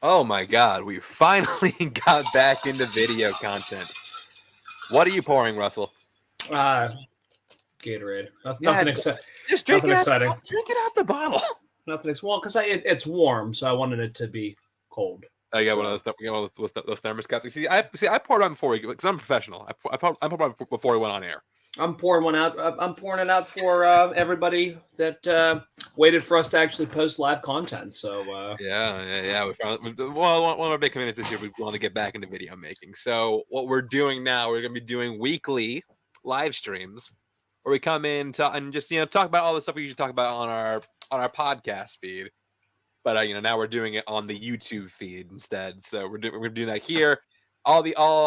Oh my God, we finally got back into video content. What are you pouring, Russell? Gatorade. Yeah, Nothing exciting. just drink Nothing it out. exciting. Drink it out the bottle. Nothing. Well, because it's warm, so I wanted it to be cold. I got So. one of those, those thermostats. I poured on before because I'm a professional. I poured on before we went on air. I'm pouring one out. I'm pouring it out for everybody that waited for us to actually post live content. So Yeah. We found one of our big commitments this year. We want to get back into video making. So what we're doing now, we're going to be doing weekly live streams where we come in and just talk about all the stuff we usually talk about on our podcast feed. But now we're doing it on the YouTube feed instead. So we're doing that here. All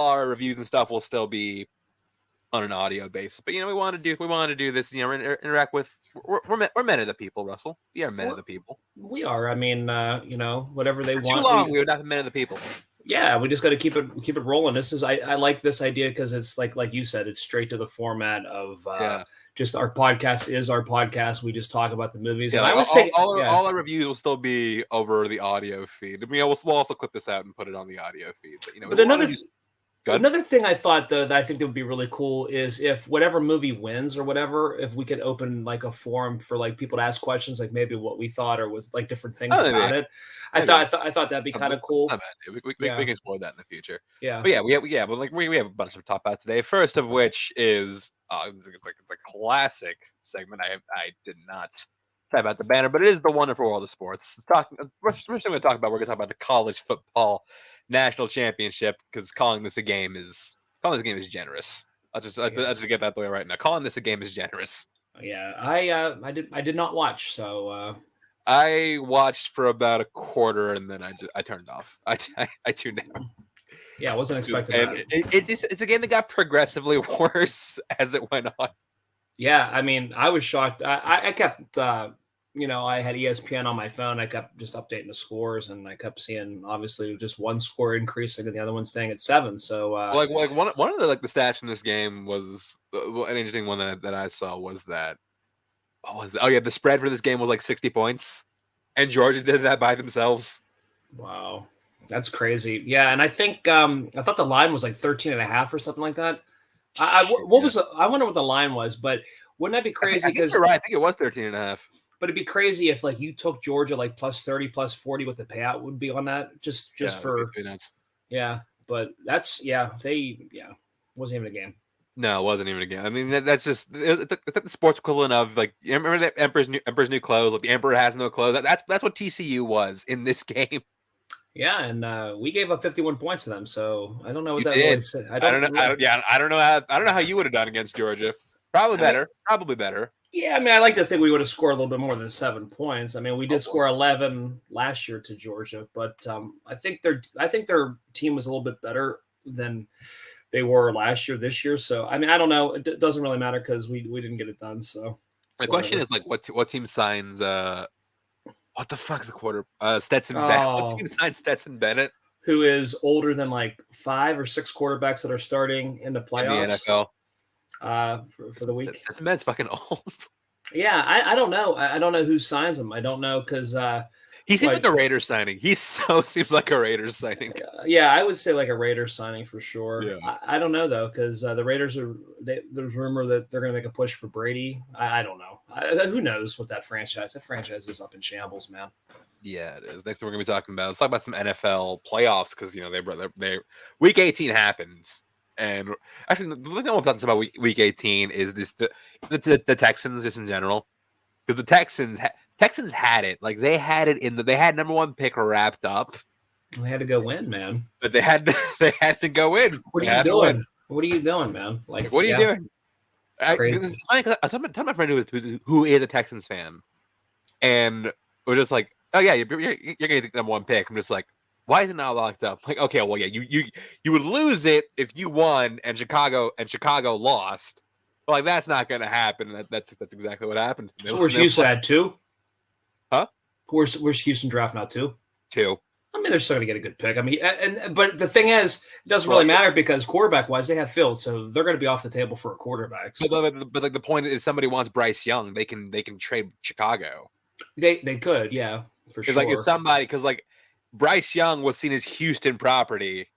our reviews and stuff will still be on an audio basis. But we want to do this. Interact with. We're men of the people, Russell. We are men of the people. We are. I mean, whatever they For want. Too long. We would not be men of the people. Yeah, we just got to keep it rolling. I like this idea because it's like you said, it's straight to the format of just our podcast is our podcast. We just talk about the movies. Yeah, and all our reviews will still be over the audio feed. We'll also clip this out and put it on the audio feed. But another thing I thought that I think that would be really cool is if whatever movie wins or whatever, if we could open like a forum for like people to ask questions, like maybe what we thought or was like different things about it. I thought that'd be kind of cool. We can explore that in the future. Yeah, but we have a bunch to talk about today. First of which is it's a classic segment. I did not type out the banner, but it is the wonderful world of sports. First thing we're going to talk about the college football national championship, because calling this a game is generous. I'll just get that out the way right now. Calling this a game is generous. Yeah, I did not watch, so I watched for about a quarter and then I turned it off. I tuned out. Yeah, I wasn't expecting that. It's a game that got progressively worse as it went on. Yeah, I mean, I was shocked. I kept I had ESPN on my phone. I kept just updating the scores, and I kept seeing obviously just one score increasing and the other one staying at 7. So, one of the stats in this game was an interesting one that I saw was that. What was it? Oh yeah, the spread for this game was like 60 points, and Georgia did that by themselves. Wow, that's crazy. Yeah, and I think I thought the line was like 13.5 or something like that. I wonder what the line was, but wouldn't that be crazy? Because you're right. I think it was 13.5. But it'd be crazy if like you took Georgia like plus 30, plus 40, what the payout would be on that. Just for but that's wasn't even a game. No, it wasn't even a game. I mean, that's just the sports equivalent of like you remember that Emperor's new clothes. Like the Emperor has no clothes. That's what TCU was in this game. Yeah, and we gave up 51 points to them. So I don't know what that was. I don't know how you would have done against Georgia. Probably better. Yeah, I mean, I like to think we would have scored a little bit more than 7 points. I mean, we did score 11 last year to Georgia, but I think their team was a little bit better than they were last year, this year. So, I mean, I don't know. It doesn't really matter because we didn't get it done. So the question is like, what team signs? What the fuck's the quarter? Stetson Bennett. What team signs Stetson Bennett? Who is older than like 5 or 6 quarterbacks that are starting in the playoffs? In the NFL. For the week. This man's fucking old. Yeah, I don't know. I don't know who signs him. I don't know because he seems like a Raiders signing. He seems like a Raiders signing. Yeah, I would say like a Raiders signing for sure. Yeah. I don't know though because the Raiders there's rumor that they're going to make a push for Brady. I don't know. Who knows what that franchise is up in shambles, man. Yeah, it is. Next thing we're going to be talking about. Let's talk about some NFL playoffs because they week 18 happens. And actually, the thing I want to talk about week 18 is the Texans just in general, because the Texans had it, like they had number 1 pick wrapped up. They had to go win, man. But they had to go in. What are you doing? What are you doing, man? Like, what are you doing? Crazy. It's funny because I was talking to my friend who is a Texans fan, and we're just like, oh yeah, you're gonna get the number 1 pick. I'm just like, why is it not locked up? Like, okay, well, yeah, you would lose it if you won and Chicago lost. But like, that's not going to happen. That's exactly what happened. So where's Houston at 2? Huh? Where's Houston draft now 2? 2. I mean, they're still going to get a good pick. I mean, but the thing is, it doesn't really matter because quarterback-wise, they have Fields, so they're going to be off the table for a quarterback. So. But like the point is, if somebody wants Bryce Young, they can trade Chicago. They could, yeah, for sure. Like if somebody, because like. Bryce Young was seen as Houston property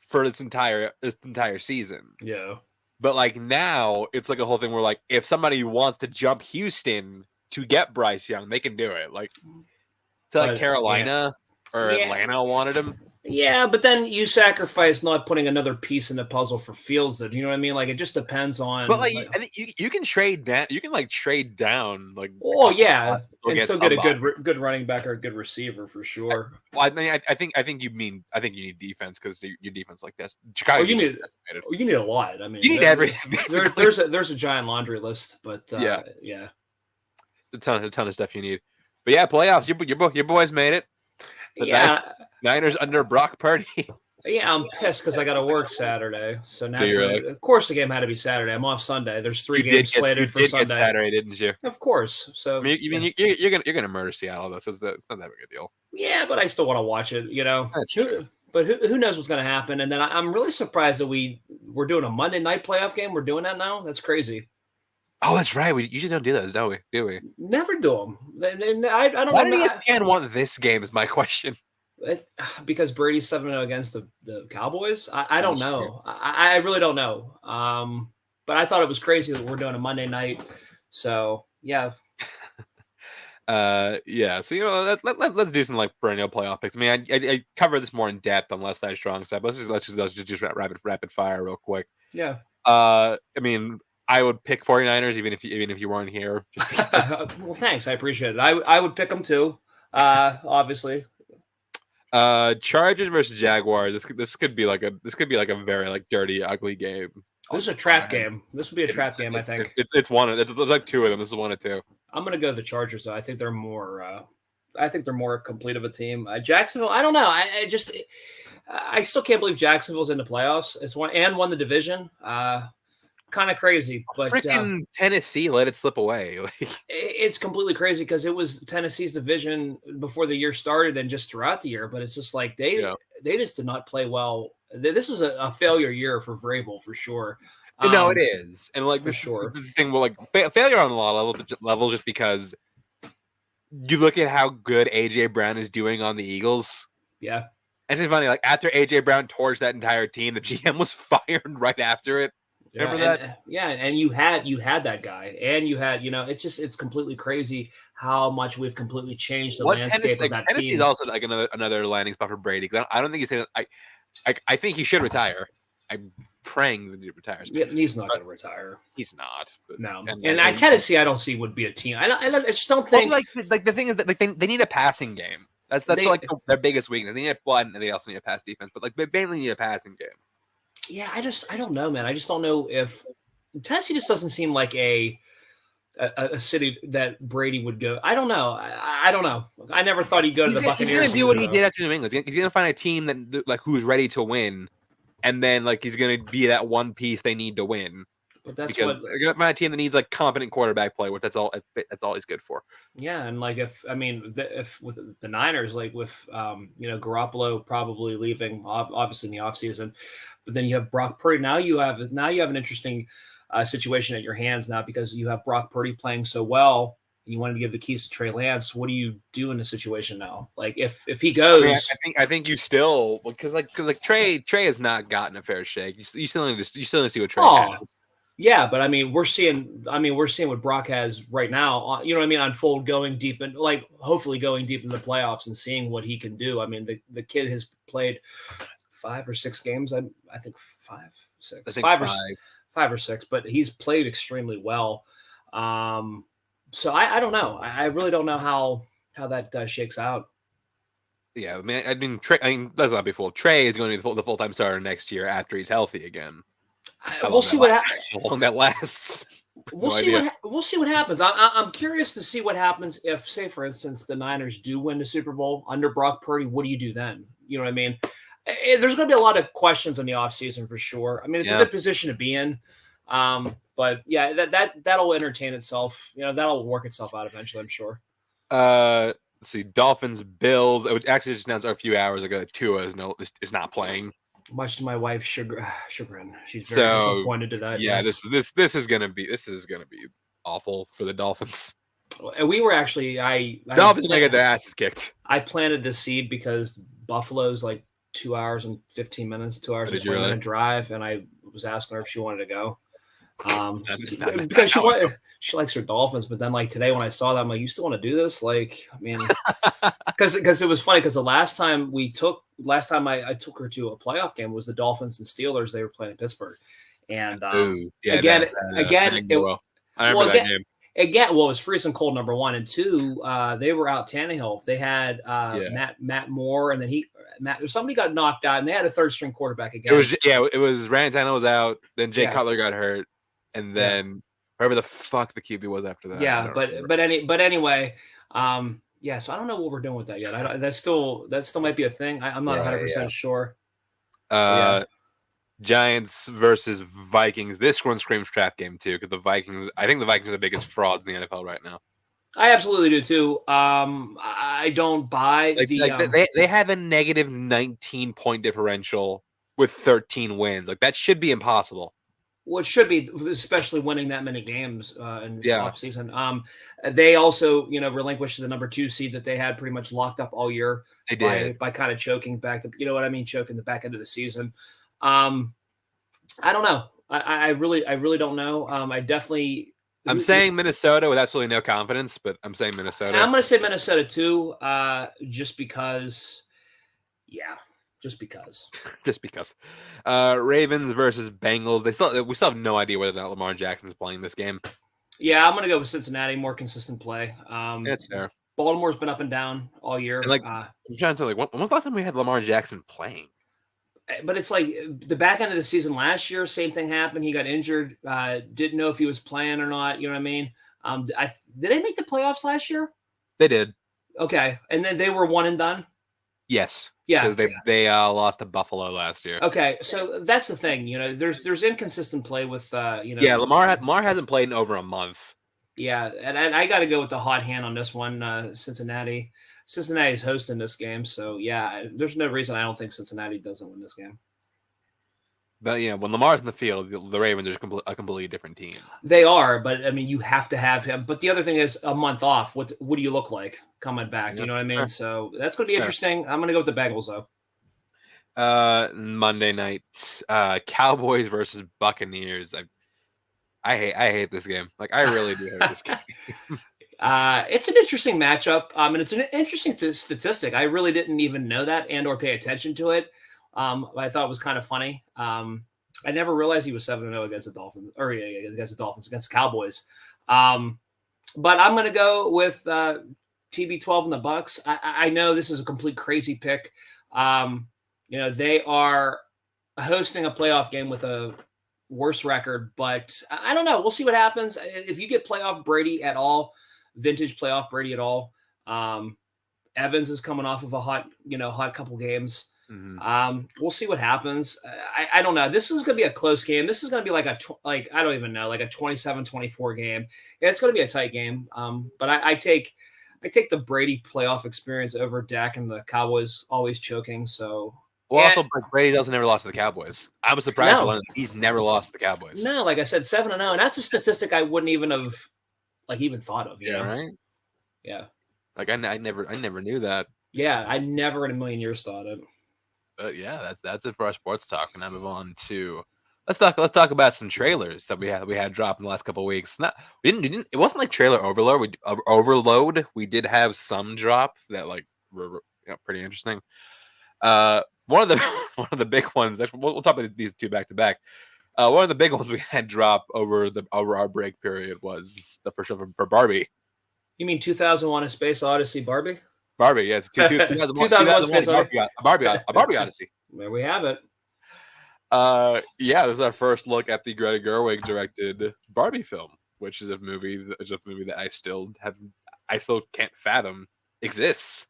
for this entire season. Yeah. But like now, it's like a whole thing where like if somebody wants to jump Houston to get Bryce Young, they can do it. Like, so like Carolina or Atlanta wanted him. Yeah, but then you sacrifice not putting another piece in the puzzle for Fields. Do you know what I mean? Like it just depends on. But like, I think you can trade down. You can like trade down. Like, oh yeah, and still get a good running back or a good receiver for sure. I think you need defense because your defense like this. Chicago, you need a lot. I mean, you need everything. There's a giant laundry list, but yeah, a ton of stuff you need. But yeah, playoffs. Your boys made it. Niners under Brock Purdy. Yeah, I'm pissed because I got to work Saturday. So naturally, of course, the game had to be Saturday. I'm off Sunday. There's 3 games slated for Sunday. Get Saturday, didn't you? Of course. So you're gonna murder Seattle though, so it's not that big a deal. Yeah, but I still want to watch it. You know, that's true. But who knows what's going to happen? And then I'm really surprised that we're doing a Monday night playoff game. We're doing that now. That's crazy. Oh, that's right. We usually don't do those, don't we? Do we? Never do them. And I don't know. Why did ESPN want this game? Is my question. Because Brady's 7-0 against the Cowboys. I don't know. I really don't know. But I thought it was crazy that we're doing a Monday night. So yeah. Yeah. So let's do some like perennial playoff picks. I mean, I cover this more in depth on Left Side Strong Side. But let's just rapid fire real quick. Yeah. I mean, I would pick 49ers even if you weren't here. Well, thanks. I appreciate it. I would pick them too. Obviously. Chargers versus Jaguars. This could be like a very like dirty, ugly game. This is a trap game. This would be a trap game. I think it's like 2 of them. This is 1 or 2. I'm gonna go the Chargers though. I think they're more. I think they're more complete of a team. Jacksonville. I don't know. I still can't believe Jacksonville's in the playoffs. It's won the division. Kind of crazy, but freaking Tennessee let it slip away. It's completely crazy because it was Tennessee's division before the year started and just throughout the year. But it's just like they just did not play well. This is a failure year for Vrabel for sure. No, it is, and like for sure. The thing, well, like failure on a lot of levels, just because you look at how good AJ Brown is doing on the Eagles. Yeah, it's funny. Like after AJ Brown torched that entire team, the GM was fired right after it. Remember that? And you had that guy, and you had, it's completely crazy how much we've completely changed the landscape of that Tennessee's team. also like another landing spot for Brady. I don't think he's saying. I think he should retire. I'm praying that he retires. Yeah, he's not going to retire. He's not. But, no, and Tennessee, I don't see would be a team. I just don't think. Well, like the thing is that like they need a passing game. That's like their biggest weakness. They need and they also need a pass defense, but like they mainly need a passing game. Yeah, I don't know, man. I just don't know if Tennessee just doesn't seem like a city that Brady would go. I don't know. I don't know. I never thought he'd go to the Buccaneers. He's going to do what he did after New England. He's going to find a team that like who's ready to win, and then like he's going to be that one piece they need to win. But that's because they're going to find a team that needs like competent quarterback play, which that's all he's good for. Yeah, and like if with the Niners, like with Garoppolo probably leaving obviously in the offseason, but then you have Brock Purdy. Now you have an interesting situation at your hands now because you have Brock Purdy playing so well. You wanted to give the keys to Trey Lance. What do you do in the situation now? Like if he goes, I think you still because Trey has not gotten a fair shake. You still need to see what Trey has. Yeah, but I mean, we're seeing what Brock has right now. You know what I mean? Unfold, going deep and hopefully going deep in the playoffs and seeing what he can do. I mean, the kid has played 5 or 6 games. I think 5, 6, I think 5 or 6, but he's played extremely well. So I don't know. I really don't know how that shakes out. Yeah, I mean, Trey. Let's not be fooled. Trey is going to be the full-time starter next year after he's healthy again. We'll see what happens. How long that lasts. We'll see what happens. I'm curious to see what happens if, say, for instance, the Niners do win the Super Bowl under Brock Purdy. What do you do then? You know what I mean? There's going to be a lot of questions in the offseason for sure. I mean, it's a good position to be in. But yeah, that'll entertain itself. That'll work itself out eventually, I'm sure. Let's see, Dolphins, Bills. It was actually just announced a few hours ago that Tua is not playing. Much to my wife's chagrin. She's very disappointed to that. Yeah, yes. This is gonna be awful for the Dolphins. We were actually Dolphins gonna get their asses kicked. I planted the seed because Buffalo's like 2 hours and 15 minutes, 2 hours and 20-minute drive, and I was asking her if she wanted to go. Because she likes her Dolphins, but then like today when I saw that, I'm like, you still want to do this? Like, I mean, because it was funny because the last time I took her to a playoff game was the Dolphins and Steelers. They were playing in Pittsburgh, and I remember that game. Again, well, it was freezing cold, number one, and two, they were out Tannehill. They had Matt Moore, and then somebody got knocked out, and they had a third string quarterback again. It was Ryan Tannehill was out, then Jay Cutler got hurt, and then whoever the fuck the QB was after that. Yeah, but anyway, so I don't know what we're doing with that yet. That still might be a thing. I'm not 100% sure. Giants versus Vikings. This one screams trap game too, because I think the Vikings are the biggest frauds in the NFL right now. I absolutely do too. I don't buy they have a negative 19-point differential with 13 wins. Like that should be impossible. Well, it should be, especially winning that many games in this offseason. They also, relinquished the number 2 seed that they had pretty much locked up all year. They did by kind of choking back choking the back end of the season. I don't know. I really don't know. I'm saying Minnesota with absolutely no confidence, but I'm saying Minnesota. I'm going to say Minnesota too, just because. Yeah, just because. Just because. Ravens versus Bengals. We still have no idea whether or not Lamar Jackson's playing this game. Yeah, I'm going to go with Cincinnati. More consistent play. That's fair. Baltimore's been up and down all year. And I'm trying to say, when was the last time we had Lamar Jackson playing? But it's like the back end of the season last year, same thing happened. He got injured. Didn't know if he was playing or not. You know what I mean? Did they make the playoffs last year? They did. Okay. And then they were one and done? Yes. Yeah. Because they lost to Buffalo last year. Okay. So that's the thing. There's inconsistent play with, Yeah, Lamar hasn't played in over a month. Yeah. And I got to go with the hot hand on this one, Cincinnati. Cincinnati's hosting this game, so yeah, there's no reason I don't think Cincinnati doesn't win this game. But when Lamar's in the field, the Ravens are a completely different team. They are, but I mean, you have to have him. But the other thing is a month off. What do you look like coming back? Yep. You know what I mean? Fair. So that's going to be interesting. I'm going to go with the Bengals though. Monday night, Cowboys versus Buccaneers. I hate this game. Like I really do hate this game. It's an interesting matchup, and it's an interesting statistic. I really didn't even know that and or pay attention to it. I thought it was kind of funny. I never realized he was 7-0 against the Dolphins, against the Cowboys. But I'm going to go with TB12 and the Bucks. I know this is a complete crazy pick. They are hosting a playoff game with a worse record, but I don't know. We'll see what happens. If you get playoff Brady at all, vintage playoff Brady at all. Evans is coming off of a hot couple games. Mm-hmm. We'll see what happens. I don't know. This is going to be a close game. This is going to be like I don't even know, like a 27-24 game. Yeah, it's going to be a tight game. But I take the Brady playoff experience over Dak and the Cowboys always choking. So. Also, Brady doesn't never lost to the Cowboys. I was surprised to learn he's never lost to the Cowboys. No, like I said, 7-0, and that's a statistic I wouldn't even have even thought of. You know? Right? Yeah. Like I never knew that. Yeah, I never in a million years thought it. But yeah, that's it for our sports talk. And I move on to let's talk about some trailers that we had dropped in the last couple of weeks. We didn't. It wasn't like trailer overload. We did have some drop that were pretty interesting. One of the big ones. We'll talk about these two back to back. One of the big ones we had drop over our break period was the first show for Barbie. You mean 2001: A Space Odyssey Barbie? Barbie, yeah, it's 2001 Space Odyssey. A Barbie Odyssey. There we have it. It was our first look at the Greta Gerwig directed Barbie film, which is a movie that I still can't fathom exists.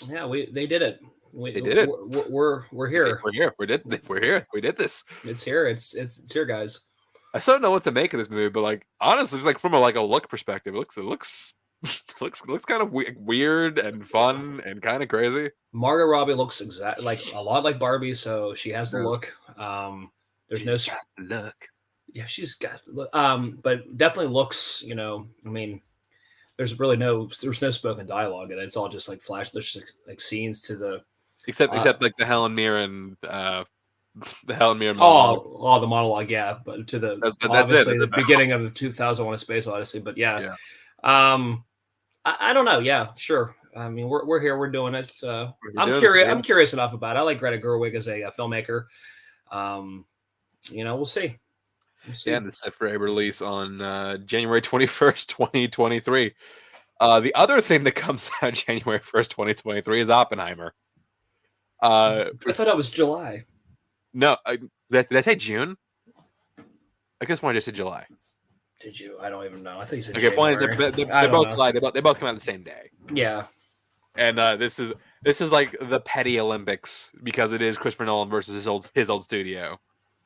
Yeah, they did it. They did it. We're here. We're here. We're here. We did this. It's here. It's here, guys. I still don't know what to make of this movie, but honestly, it's from a look perspective, it looks kind of weird and fun and kind of crazy. Margot Robbie looks a lot like Barbie, so she has the look. She's got the look. Yeah, she's got the look. But definitely looks. I mean, there's no spoken dialogue in it. It's all just like flash. There's just like scenes to the except like the Helen Mirren monologue. the monologue, yeah, but to the That's obviously it. the beginning of the 2001: A Space Odyssey. But yeah, Yeah. I don't know. Yeah, sure. I mean, we're here, we're doing it. I'm doing curious. it. I'm curious enough about it. I like Greta Gerwig as a filmmaker. We'll see. Yeah, and it's set for a release on January 21st, 2023. The other thing that comes out January 1st, 2023 is Oppenheimer. I thought that was July. No, did I say June? I guess I just said July. Did you? I don't even know. I think you said Okay, point is January. they're both July. They both come out the same day. Yeah. And this is like the petty Olympics because it is Christopher Nolan versus his old studio.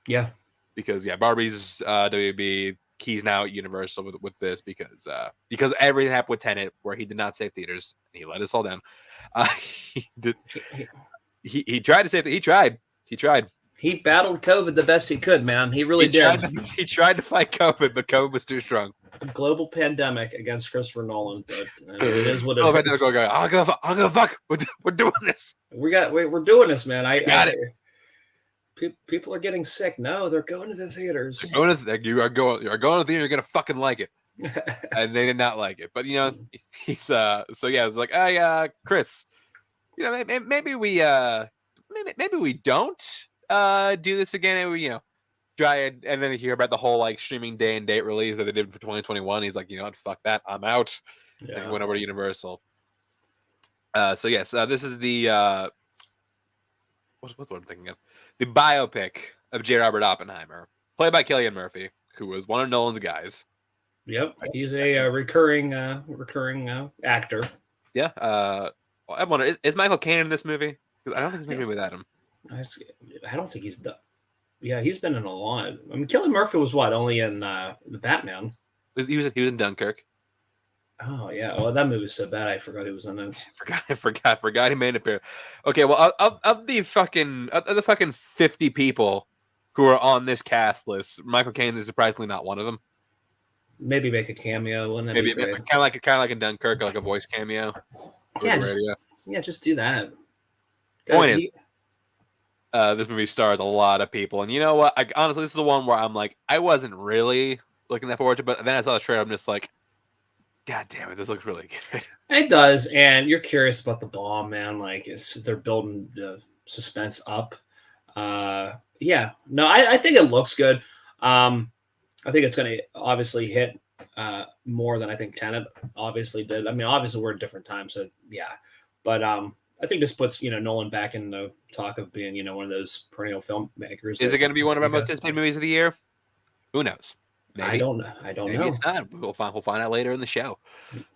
Yeah. Because Barbie's WB, he's now at Universal with this because everything happened with Tenet where he did not save theaters. He let us all down. He did. He tried to save it. He tried. He battled COVID the best he could, man. He really did. He tried to fight COVID, but COVID was too strong. A global pandemic against Christopher Nolan, but it is what it is. I'll go fuck. We're doing this. We're doing this, man. Got it. People are getting sick. No, they're going to the theaters. You are going to the theater. You're gonna fucking like it. And they did not like it. But he's so yeah. It's like, hey, Chris, maybe we don't do this again. And we try it, and then you hear about the whole like streaming day and date release that they did for 2021. He's like, you know what, fuck that, I'm out. Yeah. And he went over to Universal. So yes, this is the what's what I'm thinking of? The biopic of J. Robert Oppenheimer, played by Cillian Murphy, who was one of Nolan's guys. Yep, he's a recurring actor. Yeah. I wonder, is Michael Caine in this movie? Because I don't think he's movie without him. I don't think he's done. Yeah, he's been in a lot. I mean, Cillian Murphy was only in the Batman. He was in Dunkirk. Oh yeah, well that movie was so bad I forgot he was in it. I forgot he made an appearance. Okay, well of the fucking 50 people who are on this cast list, Michael Caine is surprisingly not one of them. Maybe make a cameo, wouldn't that maybe be kind of like in Dunkirk, like a voice cameo. Just do that. Point is, this movie stars a lot of people, and you know what? Honestly, this is the one where I'm like, I wasn't really looking that forward to, but then I saw the trailer, I'm just like, God damn it, this looks really good. It does, and you're curious about the bomb, man. Like they're building the suspense up. Yeah, no, I think it looks good. I think it's going to obviously hit more than I think Tenet obviously did. I mean, obviously we're at different times, so yeah. But I think this puts Nolan back in the talk of being one of those perennial filmmakers. Is it going to be one of our most anticipated movies of the year? Who knows? Maybe. I don't know. Maybe it's not. We'll find out later in the show.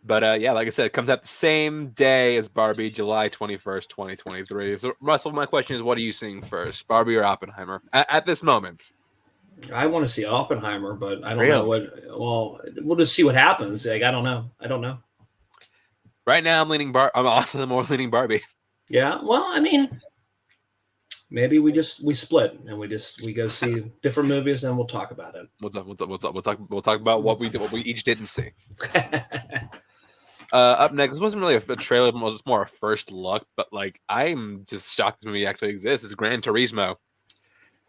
But yeah, like I said, it comes out the same day as Barbie, July 21st, 2023. So Russell, my question is, what are you seeing first, Barbie or Oppenheimer at this moment? I want to see Oppenheimer, but I don't know what. Well, we'll just see what happens. Like I don't know. Right now, I'm also more leaning Barbie. Yeah. Well, I mean, maybe we split and we go see different movies and we'll talk about it. We'll talk about what we each didn't see. Up next, this wasn't really a trailer, it was more a first look, but like I'm just shocked this movie actually exists. It's Gran Turismo.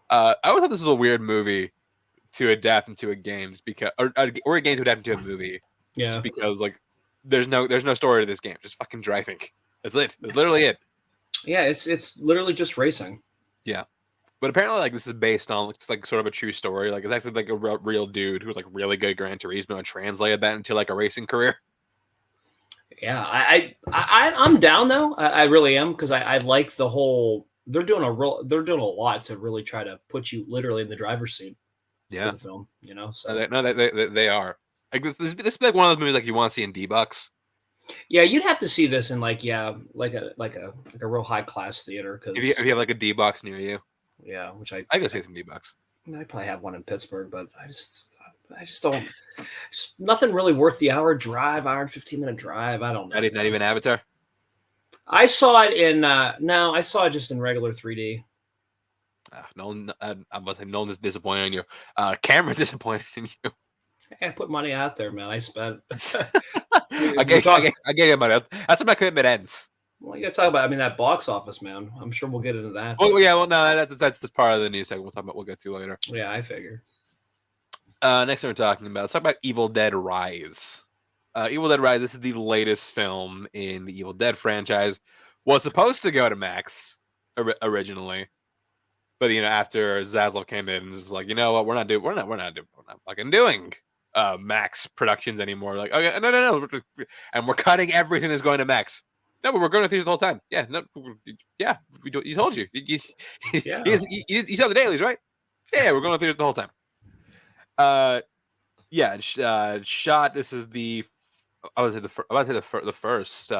I always thought this was a weird movie to adapt into a game, just because, or a game to adapt into a movie. Yeah. Just because like there's no story to this game, just fucking driving. That's it. That's literally it. Yeah, it's literally just racing. Yeah, but apparently, like this is based on like sort of a true story. Like it's actually like a real dude who was like really good at Gran Turismo and translated that into like a racing career. Yeah, I'm down though. I really am, because I like the whole. They're doing a lot to really try to put you literally in the driver's seat. Yeah, for the film. So they are. Like this is like one of those movies like you want to see in D-Bucks. Yeah, you'd have to see this in like a real high class theater. Because if you have like a D-Box near you. Yeah, which I go see some D-Box. I probably have one in Pittsburgh, but I just don't. Nothing really worth the hour and 15-minute drive. I don't know. Not even Avatar. I saw it in I saw it just in regular 3D. I'm about to say Nolan is disappointed in you. Cameron disappointed in you. I put money out there, man. I spent I gave him money. That's where my commitment ends. Well, you got to talk about. I mean, that box office, man. I'm sure we'll get into that. Well, yeah. Well, no, that's the part of the news segment we'll talk about. We'll get to later. Yeah, I figure. Next thing we're talking about. Let's talk about Evil Dead Rise. Evil Dead Rise. This is the latest film in the Evil Dead franchise. Was supposed to go to Max originally, but after Zaslav came in and was like, you know what, we're not fucking doing Max Productions anymore. Like, okay, no, and we're cutting everything that's going to Max. No, but we're going to theaters the whole time. Yeah, no, yeah, he told you. You saw the dailies, right? Yeah, we're going to theaters the whole time. Shot. This is the the first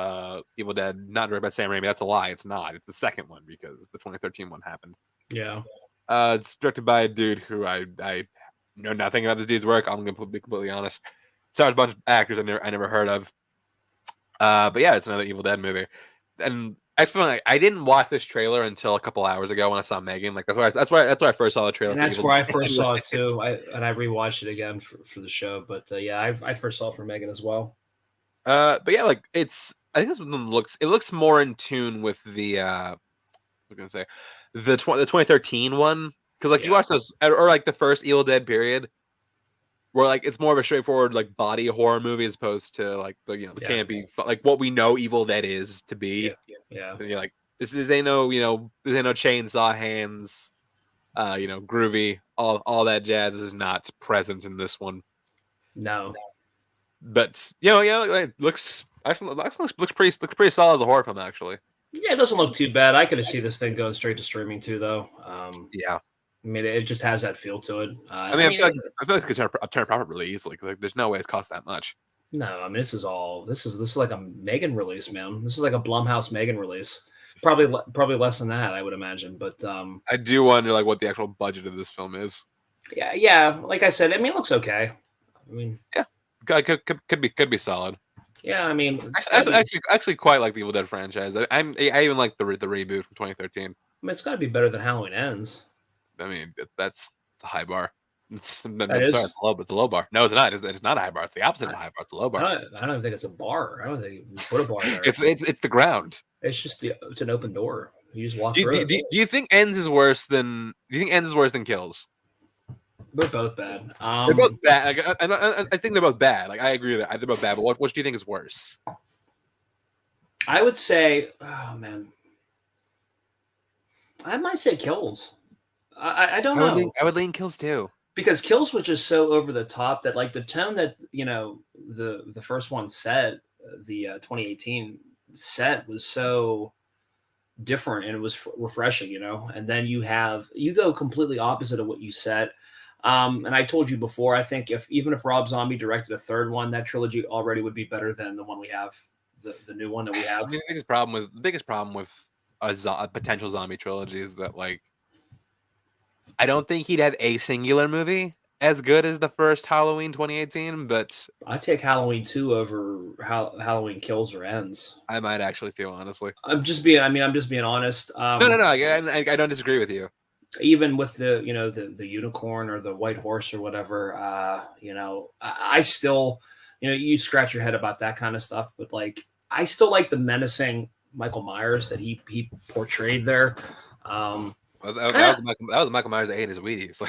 Evil Dead, not directed by Sam Raimi. That's a lie. It's not. It's the second one because the 2013 one happened. Yeah. It's directed by a dude who I know nothing about this dude's work. I'm gonna be completely honest. Stars a bunch of actors I never heard of. But yeah, it's another Evil Dead movie. And actually, I didn't watch this trailer until a couple hours ago when I saw M3GAN. Like that's where I first saw the trailer. And that's where I first saw it too. I rewatched it again for the show. But yeah, I first saw it from M3GAN as well. But yeah, like I think this one looks more in tune with the I was gonna say the 2013 one, because like you watch those, or like the first Evil Dead period, where like it's more of a straightforward like body horror movie as opposed to like the campy like what we know Evil Dead is to be. Yeah. And you're like this ain't no chainsaw hands, groovy, all that jazz is not present in this one. No. But it looks pretty solid as a horror film, actually. Yeah, it doesn't look too bad. I could see this thing going straight to streaming too, though. Yeah, I mean, it just has that feel to it. I feel like it could turn profit really easily because like, there's no way it's cost that much. No, I mean this is like a M3GAN release, man. This is like a Blumhouse M3GAN release. Probably less than that, I would imagine. But I do wonder like what the actual budget of this film is. Yeah. Like I said, I mean, it looks okay. I mean, yeah. Could be solid. Yeah, I mean, I actually quite like the Evil Dead franchise. I even like the reboot from 2013. I mean, it's got to be better than Halloween Ends. I mean, that's a high bar. It's a low bar. No, it's not. It's not a high bar. It's the opposite of a high bar. It's a low bar. I don't think it's a bar. I don't think you put a bar there. it's the ground. It's just it's an open door. You just walk through. Do you think Ends is worse than? Do you think Ends is worse than Kills? They're both bad. They're both bad. Like, I think they're both bad. Like I agree with that. They're both bad. But what do you think is worse? I would say, oh man, I might say Kills. I don't know. I would lean Kills too. Because Kills was just so over the top that like the tone that the first one set, the 2018 set was so different and it was refreshing, and then you go completely opposite of what you set. And I told you before, I think even if Rob Zombie directed a third one, that trilogy already would be better than the one we have, the new one that we have. I mean, the biggest problem with a potential zombie trilogy is that like I don't think he'd have a singular movie as good as the first Halloween 2018, but I take Halloween 2 over Halloween Kills or Ends. I might actually too, honestly. I'm just being honest. No. I don't disagree with you. Even with the unicorn or the white horse or whatever, I still, you scratch your head about that kind of stuff, but like I still like the menacing Michael Myers that he portrayed there. That was Michael Myers that ate his Wheaties.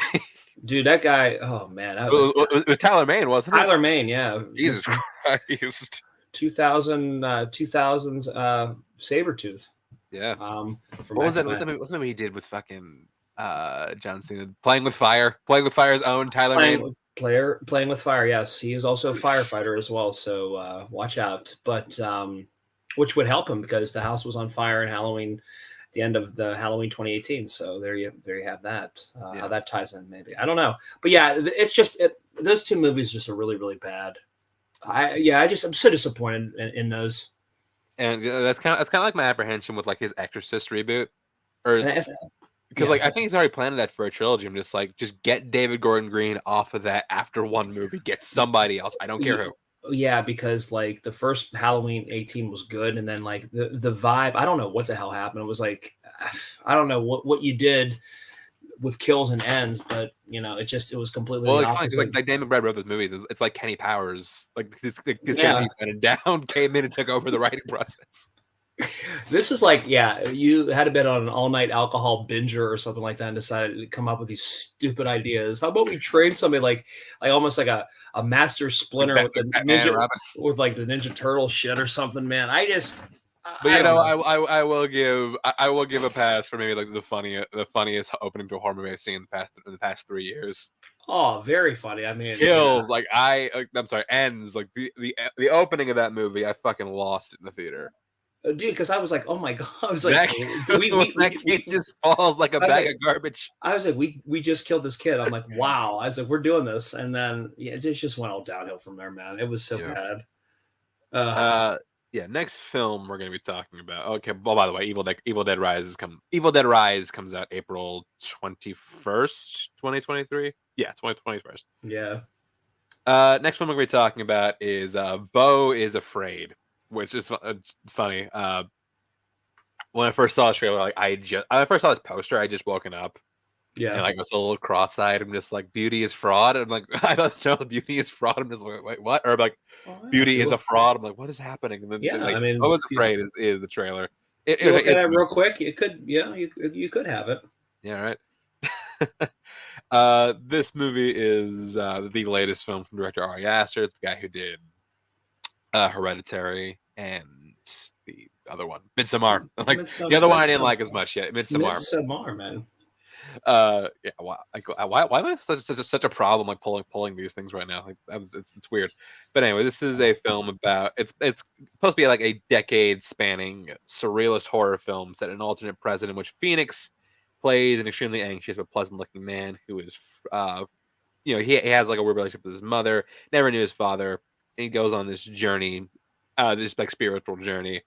Dude, that guy, oh man. It was Tyler Mane, wasn't it? Tyler Mane, yeah. Jesus Christ. 2000s Sabretooth. Yeah. What was that he did with fucking John Cena? Playing with Fire's own Tyler Mane. Playing with Fire, yes. He is also a firefighter as well, so watch out. But which would help him because the house was on fire in Halloween, at the end of the Halloween 2018. So there you have that. How that ties in, maybe. I don't know. But yeah, it's just those two movies just are really, really bad. I'm so disappointed in those. And that's kind of like my apprehension with like his Exorcist reboot, because like I think he's already planned that for a trilogy. I'm just like, just get David Gordon Green off of that after one movie. Get somebody else. I don't care who. Yeah, because like the first Halloween 18 was good, and then like the vibe, I don't know what the hell happened. It was like I don't know what you did with kills and ends, but it was completely Well, the it's funny, 'cause, opposite. like Damon Brad wrote those movies. It's like Kenny Powers. Like this kid Yeah. he's been down, came in and took over the writing process. This is like, you had been on an all-night alcohol binger or something like that and decided to come up with these stupid ideas. How about we train somebody like almost like a master splinter Like with the Batman and ninja, Robin. with like the Ninja Turtle shit or something, man. But I don't know. I will give a pass for maybe like the funniest opening to a horror movie I've seen in the past 3 years. Oh, very funny. I mean, Kills I'm sorry, ends like the opening of that movie. I fucking lost it in the theater. dude, because I was like, oh my god, I was like, That, we kid just falls like a bag of garbage. I was like, we just killed this kid. I'm like, wow. I was like, we're doing this, and then it just went all downhill from there, man. It was so bad. Next film we're gonna be talking about. Okay, well, by the way, Evil Dead Rise comes out April 21st, 2023. Yeah, 2021st. Yeah. Next film we're gonna be talking about is Beau is Afraid, which is funny. When I first saw the trailer, like I first saw this poster, I just woken up. Yeah. And like I was a little cross-eyed. I'm just like, beauty is fraud. I'm like, I thought no, beauty is fraud. I'm just like, wait, what? Or like, beauty is a fraud. I'm like, what is happening? And then I mean, I was afraid is the trailer. Look at it real quick. You could, you could have it. Yeah, right. This movie is the latest film from director Ari Aster. It's the guy who did Hereditary and the other one, Midsommar. Like the other one I didn't like as much yet. Midsommar, man. Why am I such a problem like pulling these things right now? Like it's weird. But anyway, this is a film about it's supposed to be like a decade spanning surrealist horror film set in an alternate present in which Phoenix plays an extremely anxious but pleasant looking man who is he has like a weird relationship with his mother, never knew his father, and he goes on this journey, this like spiritual journey.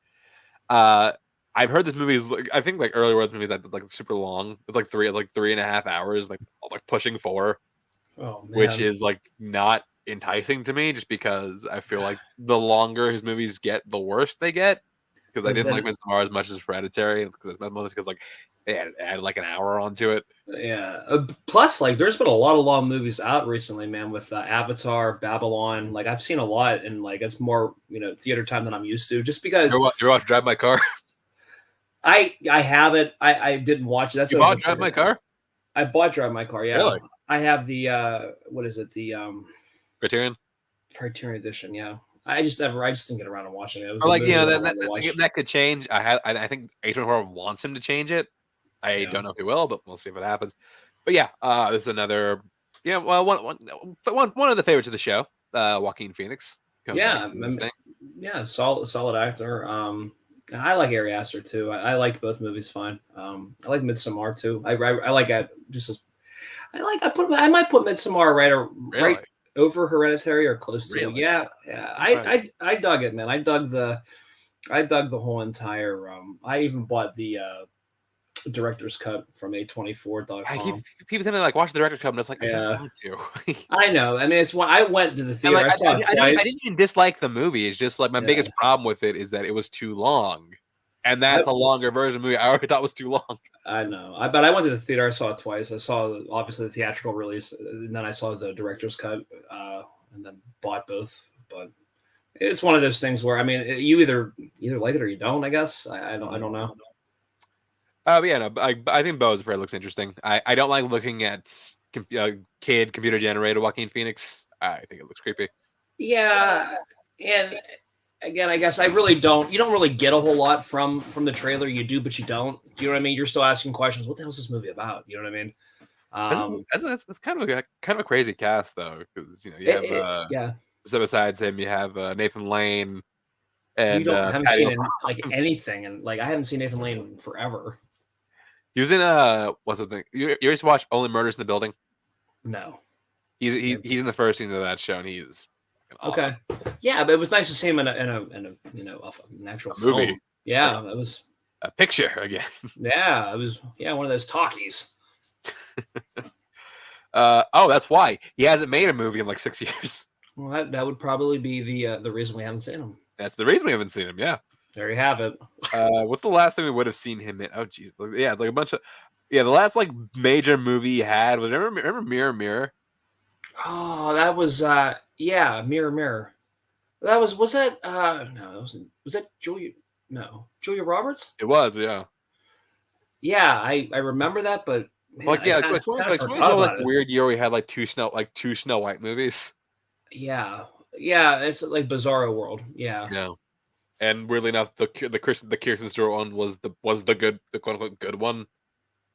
I've heard this movie is I think like earlier this movie that like super long. It's like 3.5 hours, like pushing 4. Oh, man. Which is like not enticing to me, just because I feel like the longer his movies get, the worse they get. Because I didn't like Midsommar as much as Hereditary, because like they added like an hour onto it. Yeah. Plus, like, there's been a lot of long movies out recently, man, with Avatar, Babylon. Like, I've seen a lot, and like it's more theater time than I'm used to. Just because you're watching Drive My Car. I have it. I didn't watch it. That's you bought Drive My Car. I bought Drive My Car. Yeah. Really? I have the what is it? The Criterion edition. Yeah. I just didn't get around to watching it. It was like that could change. I think A24 wants him to change it. I don't know if he will, but we'll see if it happens. But yeah, this is another one of the favorites of the show, Joaquin Phoenix. Yeah, solid actor. I like Ari Aster too. I liked both movies fine. I like Midsommar too. I like it just as I might put Midsommar right over Hereditary or close to. Really? Yeah. I dug it, man. I dug the whole entire. I even bought the director's cut from A24.com. I keep people saying like watch the director's cut, and it's like I don't want to. I know. I mean, it's when I went to the theater. I saw it twice. I didn't even dislike the movie. It's just like my biggest problem with it is that it was too long, and that's a longer version of the movie. I already thought was too long. I know. But I went to the theater. I saw it twice. I saw obviously the theatrical release, and then I saw the director's cut, and then bought both. But it's one of those things where I mean, you either like it or you don't. I guess I don't know. I think Beau is Afraid looks interesting. I don't like looking at kid computer generated Joaquin Phoenix. I think it looks creepy. Yeah, and again, I guess I really don't. You don't really get a whole lot from the trailer. You do, but you don't. Do you know what I mean? You're still asking questions. What the hell is this movie about? You know what I mean? That's kind of a crazy cast though, because you have so besides him, you have Nathan Lane. And you haven't seen anything, and like I haven't seen Nathan Lane in forever. He was in what's the thing? You used to watch Only Murders in the Building? No. He's in the first season of that show, and he's awesome. Okay. Yeah, but it was nice to see him in an actual movie. Film. Yeah, it was a picture again. Yeah, it was one of those talkies. That's why he hasn't made a movie in like 6 years. Well, that would probably be the reason we haven't seen him. That's the reason we haven't seen him. Yeah. There you have it. What's the last thing we would have seen him in? Oh, geez. Yeah, it's like a bunch of. Yeah, the last like major movie he had was remember Mirror Mirror. Oh, that was yeah, Mirror Mirror. That was that no, that was that Julia Julia Roberts? It was, yeah. Yeah, I remember that, but man, Like I yeah, kind of kind of 2020 forgot was like about a it. weird year. We had like two Snow White movies. Yeah. Yeah, it's like Bizarro World. Yeah. Yeah, and weirdly enough, the Kirsten Stewart one was the quote unquote good one.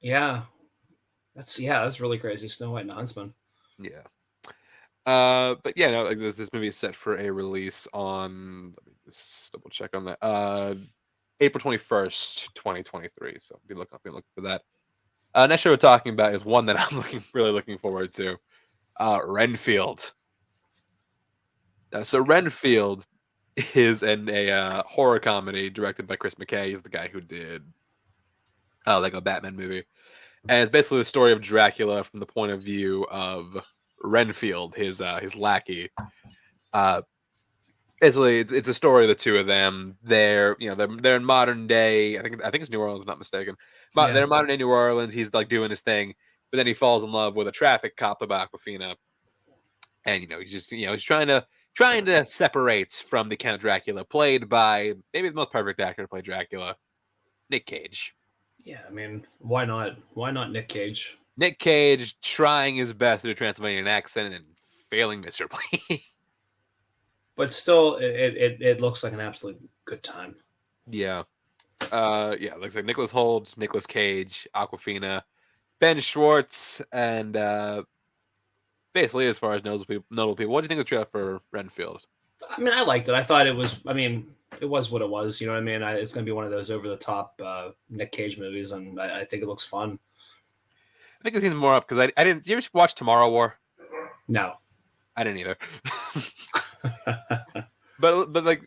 Yeah. That's really crazy. Snow White and the Huntsman. Yeah. But yeah, no, like this movie is set for a release on. Let me just double check on that. April 21st, 2023. So be looking for that. Next show we're talking about is one that I'm really looking forward to. Renfield. So Renfield is a horror comedy directed by Chris McKay. He's the guy who did like a Batman movie, and it's basically the story of Dracula from the point of view of Renfield, his lackey. Uh, Basically, it's a story of the two of them. They're in modern day. I think it's New Orleans, if I'm not mistaken. Yeah. They're in modern day New Orleans. He's like doing his thing, but then he falls in love with a traffic cop about Aquafina, and he's just he's trying to separate from the Count Dracula, played by maybe the most perfect actor to play Dracula, Nick Cage. Yeah, I mean, why not? Why not Nick Cage? Nick Cage trying his best to do a Transylvanian accent and failing miserably. But still it looks like an absolute good time. Yeah. Yeah, looks like Nicholas Hoult, Nicolas Cage, Aquafina, Ben Schwartz, and basically as far as notable people. What do you think of the trailer for Renfield? I mean, I liked it. I thought it was. I mean, it was what it was. You know what I mean? It's going to be one of those over the top Nick Cage movies, and I think it looks fun. I think it seems more up because I didn't. Did you ever watch Tomorrow War? No. I didn't either. But like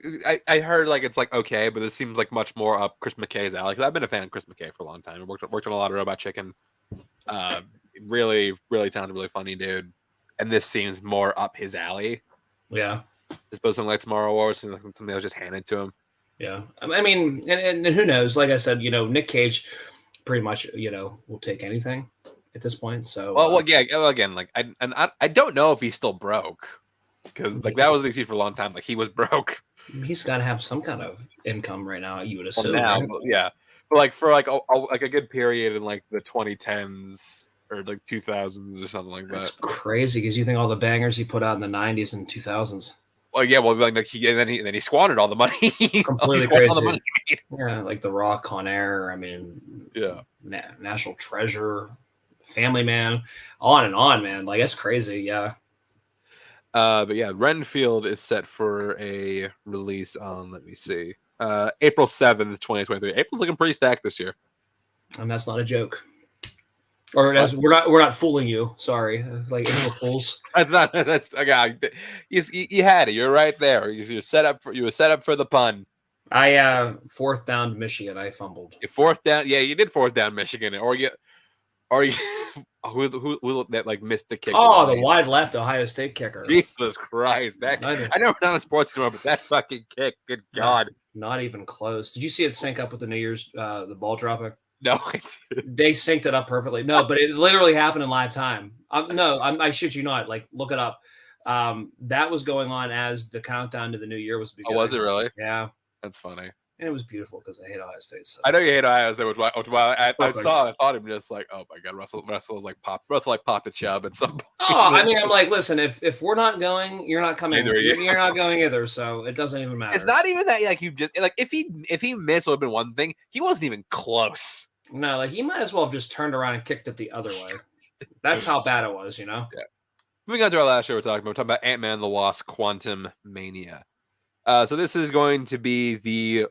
I heard like it's like okay, but it seems like much more up Chris McKay's alley. Because I've been a fan of Chris McKay for a long time. I worked on a lot of Robot Chicken. Really, really talented, really funny dude. And this seems more up his alley. Yeah. As opposed to something like Tomorrow War, something that was just handed to him. Yeah. I mean, and who knows? Like I said, Nick Cage pretty much, will take anything at this point. So Well, yeah. Again, like I don't know if he's still broke because like that was the excuse for a long time. Like he was broke. He's got to have some kind of income right now. You would assume. Well, now, right? yeah. But like for like a good period in like the 2010s or like 2000s or something like that. That's crazy because you think all the bangers he put out in the 90s and 2000s. Well, yeah, well, like then he squandered all the money. Completely crazy. All the money yeah, like The Rock, Con Air. I mean, yeah, National Treasure, Family Man, on and on, man. Like that's crazy. Yeah. But yeah, Renfield is set for a release on. Let me see, April 7th, 2023. April's looking pretty stacked this year, and that's not a joke. Or we're not fooling you. Sorry, like April Fools. That's okay. You had it. You're right there. You were set up for the pun. I fourth down Michigan. I fumbled. You fourth down. Yeah, you did fourth down Michigan, or you who that like missed the kick. Oh, the wide left Ohio State kicker. Jesus Christ! I know we're not on sports anymore, but that fucking kick. Good God! Not even close. Did you see it sync up with the New Year's the ball dropping? No, I didn't. They synced it up perfectly. No, but it literally happened in live time. I shit you not. Like, look it up. That was going on as the countdown to the new year was beginning. Oh, was it really? Yeah, that's funny. And it was beautiful because I hate Ohio State. So. I know you hate Ohio State, which why I thought him just like, oh my God, Russell was like Papa Chubb at some point. Oh, I mean, I'm like, listen, if we're not going, you're not coming. You're not going either, so it doesn't even matter. It's not even that like you just like if he missed would have been one thing. He wasn't even close. No, like he might as well have just turned around and kicked it the other way. That's how bad it was, Yeah. Moving on to our last show, we're talking about Ant-Man and the Wasp: Quantum Mania. So this is going to be the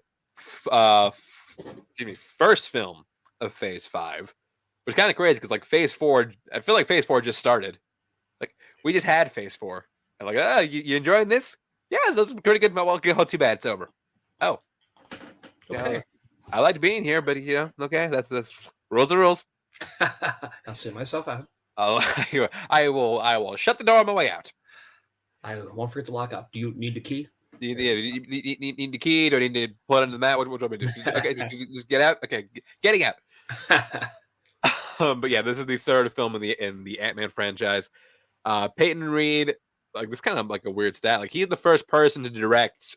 first film of Phase 5, which is kind of crazy because like Phase 4, I feel like Phase 4 just started. Like we just had Phase 4, and like, you enjoying this? Yeah, those are pretty good. Well, too bad it's over. Oh, okay. Yeah. I liked being here, but okay, that's rules are rules. I'll see myself out. I will shut the door on my way out. I won't forget to lock up. Do you need the key? Do you need the key? Do I need to put it under the mat? What do I do? Okay, just get out. Okay, getting out. But yeah, this is the third film in the Ant-Man franchise. Peyton Reed, like this kind of like a weird stat. Like he's the first person to direct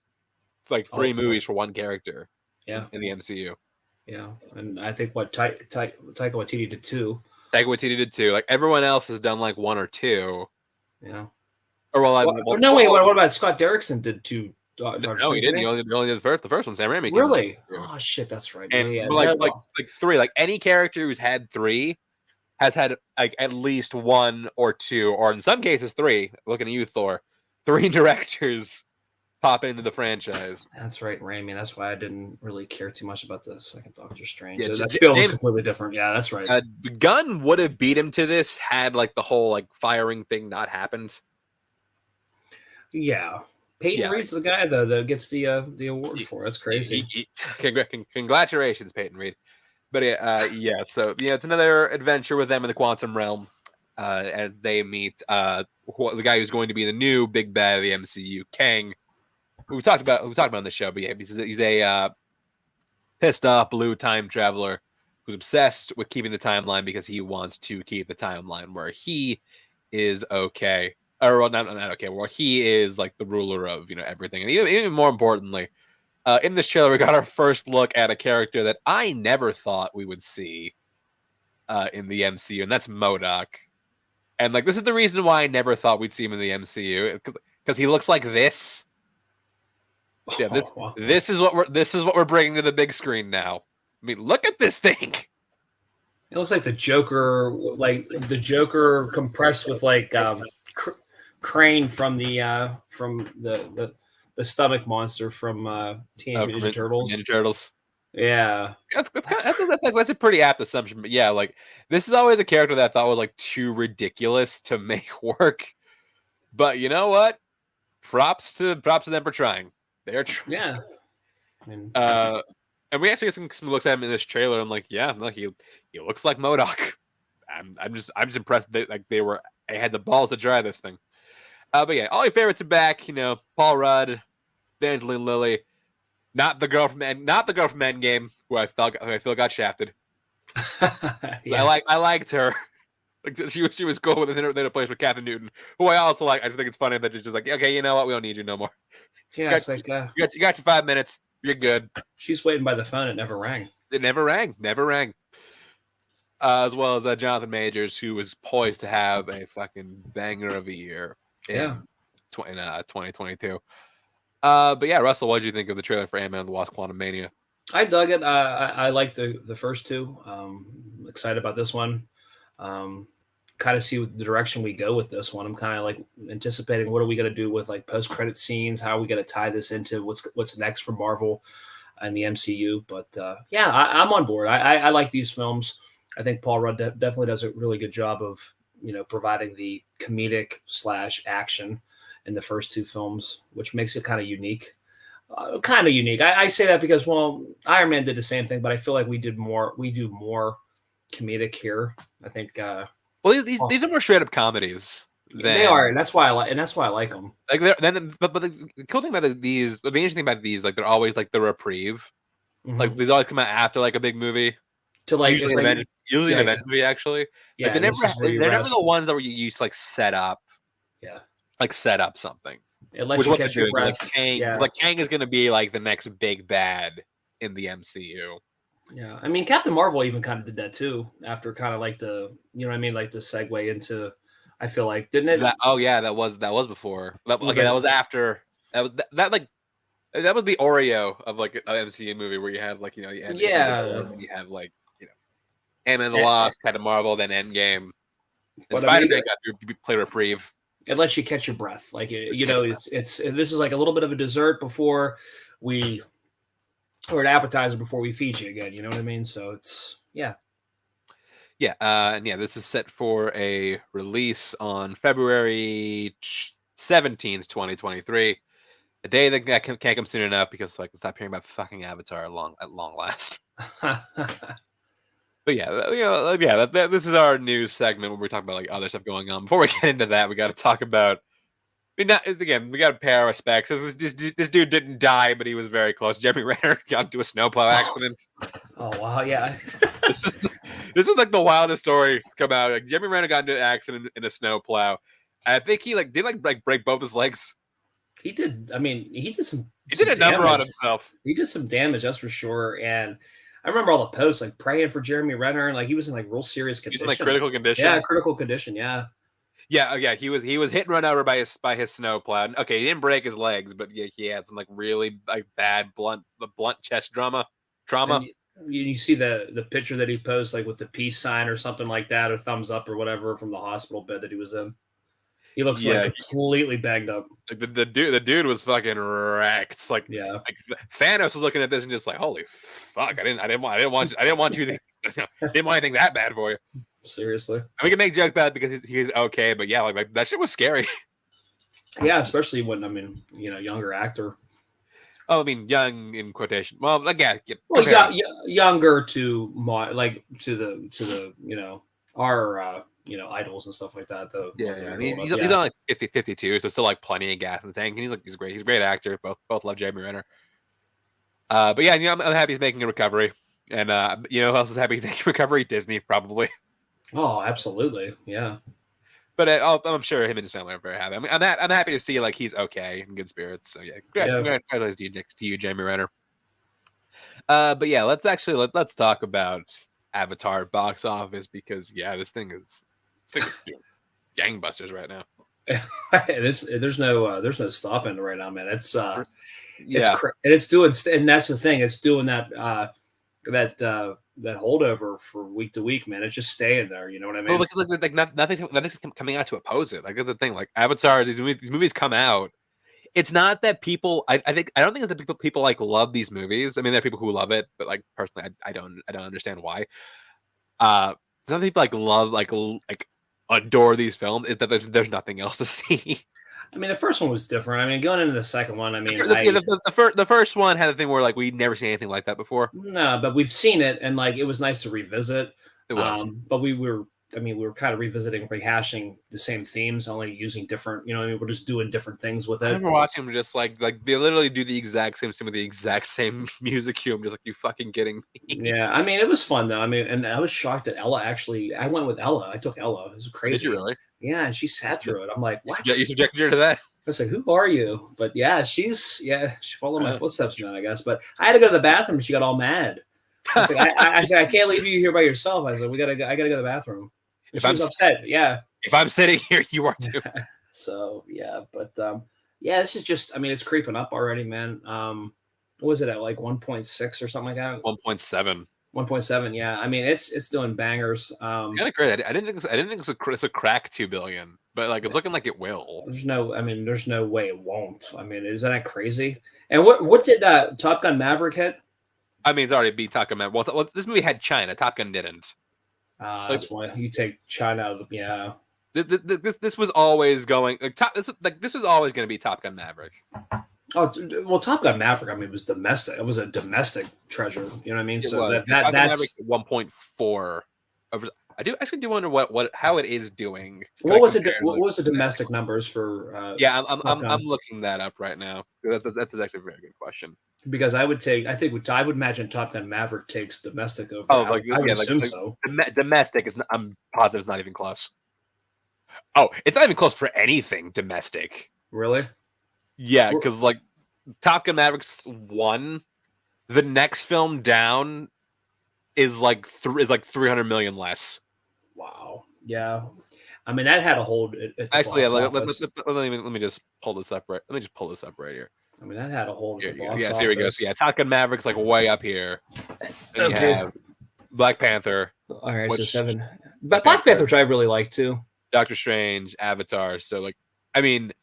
like 3 movies for one character. Yeah. In the MCU. Yeah, and I think what Taika Waititi did 2. Taika Waititi did 2. Like everyone else has done like 1 or 2. Yeah. Or wait. What about Scott Derrickson did 2? No, he didn't. He only did the first one. Sam Raimi. Really? Oh shit, that's right. And yeah, like 3. Like any character who's had 3 has had like at least 1 or 2, or in some cases 3. Looking at you, Thor. 3 directors pop into the franchise. That's right, Raimi. That's why I didn't really care too much about the second Doctor Strange. Yeah, that film was completely different. Yeah, that's right. Gunn would have beat him to this had like the whole like firing thing not happened. Yeah. Peyton Reed's the guy though that gets the award for. That's crazy. Congratulations, Peyton Reed. But yeah, so it's another adventure with them in the quantum realm. As they meet the guy who's going to be the new big bad of the MCU, Kang. We talked about on the show, but yeah, he's a pissed off blue time traveler who's obsessed with keeping the timeline because he wants to keep the timeline where he is okay. Or well, not okay, where he is like the ruler of everything. And even more importantly, in this trailer, we got our first look at a character that I never thought we would see in the MCU, and that's MODOK. And like this is the reason why I never thought we'd see him in the MCU, because he looks like this. Yeah, this is what we're bringing to the big screen now. I mean, look at this thing. It looks like the Joker compressed with like Crane from the stomach monster from Teenage Ninja Turtles. Ninja Turtles. Yeah, that's a pretty apt assumption. But yeah, like this is always a character that I thought was like too ridiculous to make work. But you know what? Props to them for trying. They're yeah. And we actually get some looks at him in this trailer. I'm like, yeah, no, he looks like MODOK. I'm just impressed that like they had the balls to try this thing. But yeah, all your favorites are back. Paul Rudd, Evangeline Lilly, not the girl from Endgame, who I feel got shafted. Yeah. I liked her. Like she was cool with a place with Kathy Newton, who I also like. I just think it's funny that she's just like, okay, you know what, we don't need you no more. Yeah, it's like you got your 5 minutes. You're good. She's waiting by the phone. It never rang. Never rang. As well as Jonathan Majors, who was poised to have a fucking banger of a year in 2022. But yeah, Russell, what did you think of the trailer for Ant-Man and the Wasp: Quantumania? I dug it. I liked the first 2. Excited about this one. Kind of see the direction we go with this one. I'm kind of like anticipating what are we going to do with like post-credit scenes? How are we going to tie this into what's next for Marvel and the MCU? But yeah, I'm on board. I like these films. I think Paul Rudd definitely does a really good job of providing the comedic / action in the first 2 films, which makes it kind of unique. I say that because Iron Man did the same thing, but I feel like we do more comedic here. I think. These are more straight up comedies. They are, and that's why I like them. Like but the cool thing about the interesting thing about these, like they're always like the reprieve. Mm-hmm. Like these always come out after like a big movie. To like usually an event movie actually. Yeah, like, they're never the ones that where you used to like set up. Yeah. Like set up something. It lets you catch your breath. Like Kang is going to be like the next big bad in the MCU. Yeah, I mean, Captain Marvel even kind of did that too. After kind of like the like the segue into, I feel like didn't it? That was before. That was after. That was the Oreo of like an MCU movie where you have like you had like Ant-Man and the Wasp, Captain Marvel, then Endgame. And Spider-Man got to play reprieve. It lets you catch your breath, like it's this is like a little bit of a dessert before we. Or an appetizer before we feed you again, you know what I mean? So it's and this is set for a release on February 17th, 2023. A day that can't come soon enough because like stop hearing about fucking Avatar at long last. But this is our news segment where we talk about like other stuff going on. Before we get into that, we got to talk about mean, again, we got to pay our respects. This dude didn't die, but he was very close. Jeremy Renner got into a snowplow accident. Oh wow, yeah. this is like the wildest story to come out. Like Jeremy Renner got into an accident in a snowplow. I think he did break both his legs. He did. I mean, he did some. He did a number on himself. He did some damage, that's for sure. And I remember all the posts like praying for Jeremy Renner, and like he was in like real serious condition. He was in like critical condition. Yeah, critical condition. Yeah. Yeah. He was hit and run over by his snowplow. Okay, he didn't break his legs, but yeah, he had some like really like bad blunt chest trauma. And you see the picture that he posted like with the peace sign or something like that, or thumbs up or whatever from the hospital bed that he was in. He looks like completely banged up. Like the dude was fucking wrecked. Like like Thanos was looking at this and just like, holy fuck! I didn't want you to didn't want anything that bad for you. Seriously. And we can make jokes about it because he's okay, but yeah, like that shit was scary. Yeah, especially when younger actor. Oh, I mean, young in quotation. Well, again, younger to the our idols and stuff like that. Though. Yeah. I mean, he's on like 50, 52, so still like plenty of gas in the tank. And he's great. He's a great actor. Both love Jeremy Renner. But yeah, I'm happy he's making a recovery. And who else is happy he's making a recovery? Disney, probably. Oh, absolutely, yeah. But I'm sure him and his family are very happy. I mean, I'm happy to see like he's okay in good spirits. So yeah, congratulations to you, Jeremy Renner. But yeah, let's talk about Avatar box office because this thing is doing gangbusters right now. There's no stopping it right now, man. It's doing, and that's the thing. It's doing that holdover for week to week, man. It's just staying there. You know what I mean? Well, because like nothing's coming out to oppose it. Like that's the thing. Like Avatar, these movies come out. It's not that people. I don't think it's that people like love these movies. I mean, there are people who love it, but like personally, I don't understand why. Some people like love like adore these films. Is that there's nothing else to see. I mean, the first one was different. I mean, going into the second one, I mean, the first one had a thing where like we'd never seen anything like that before. No, but we've seen it, and like it was nice to revisit. It was, but we were kind of rehashing the same themes, only using different. We're just doing different things with it. I remember watching them just like they literally do the exact same thing with the exact same music cue. I'm just like, you fucking kidding me? Yeah, I mean, it was fun though. I mean, and I was shocked that Ella actually. I went with Ella. I took Ella. It was crazy. Did you really? Yeah, and she sat through it. I'm like, what? Yeah, you subjected her to that. I was like, who are you? But yeah, she followed my footsteps, man, I guess. But I had to go to the bathroom. She got all mad. I was like, I said, I can't leave you here by yourself. I said, I gotta go to the bathroom. And she was upset. Yeah. If I'm sitting here, you are too. So yeah, but this is just. I mean, it's creeping up already, man. What was it at like 1.6 or something like that? 1.7. 1.7. Yeah, I mean, it's doing bangers. Kind of great. I didn't think it's a crack 2 billion, but like it's looking like it will. There's no way it won't. I mean, isn't that crazy? And what did Top Gun Maverick hit? I mean, it's already beat Top Gun Maverick. Well, this movie had China. Top Gun didn't. That's why you take China out of the. Yeah. This was always going this was always going to be Top Gun Maverick. Oh well, Top Gun Maverick. I mean, it was domestic. It was a domestic treasure. You know what I mean? So that's 1.4. I do wonder how it is doing. What was it? What was the domestic numbers for? I'm looking that up right now. That's actually a very good question. Because I would imagine Top Gun Maverick takes domestic over. Oh, I would assume so. Domestic is. I'm positive it's not even close. Oh, it's not even close for anything domestic. Really? Yeah, because like Top Gun Maverick's 1, the next film down is like 300 million less. Wow. Yeah. I mean, that had a hold. Actually, let me just pull this up right. Let me just pull this up right here. I mean, that had a hold. Here we go. So, yeah, Top Gun Maverick's like way up here. Then you have Black Panther. All right, so 7. But Black Panther, which I really like too. Doctor Strange, Avatar. So like, I mean,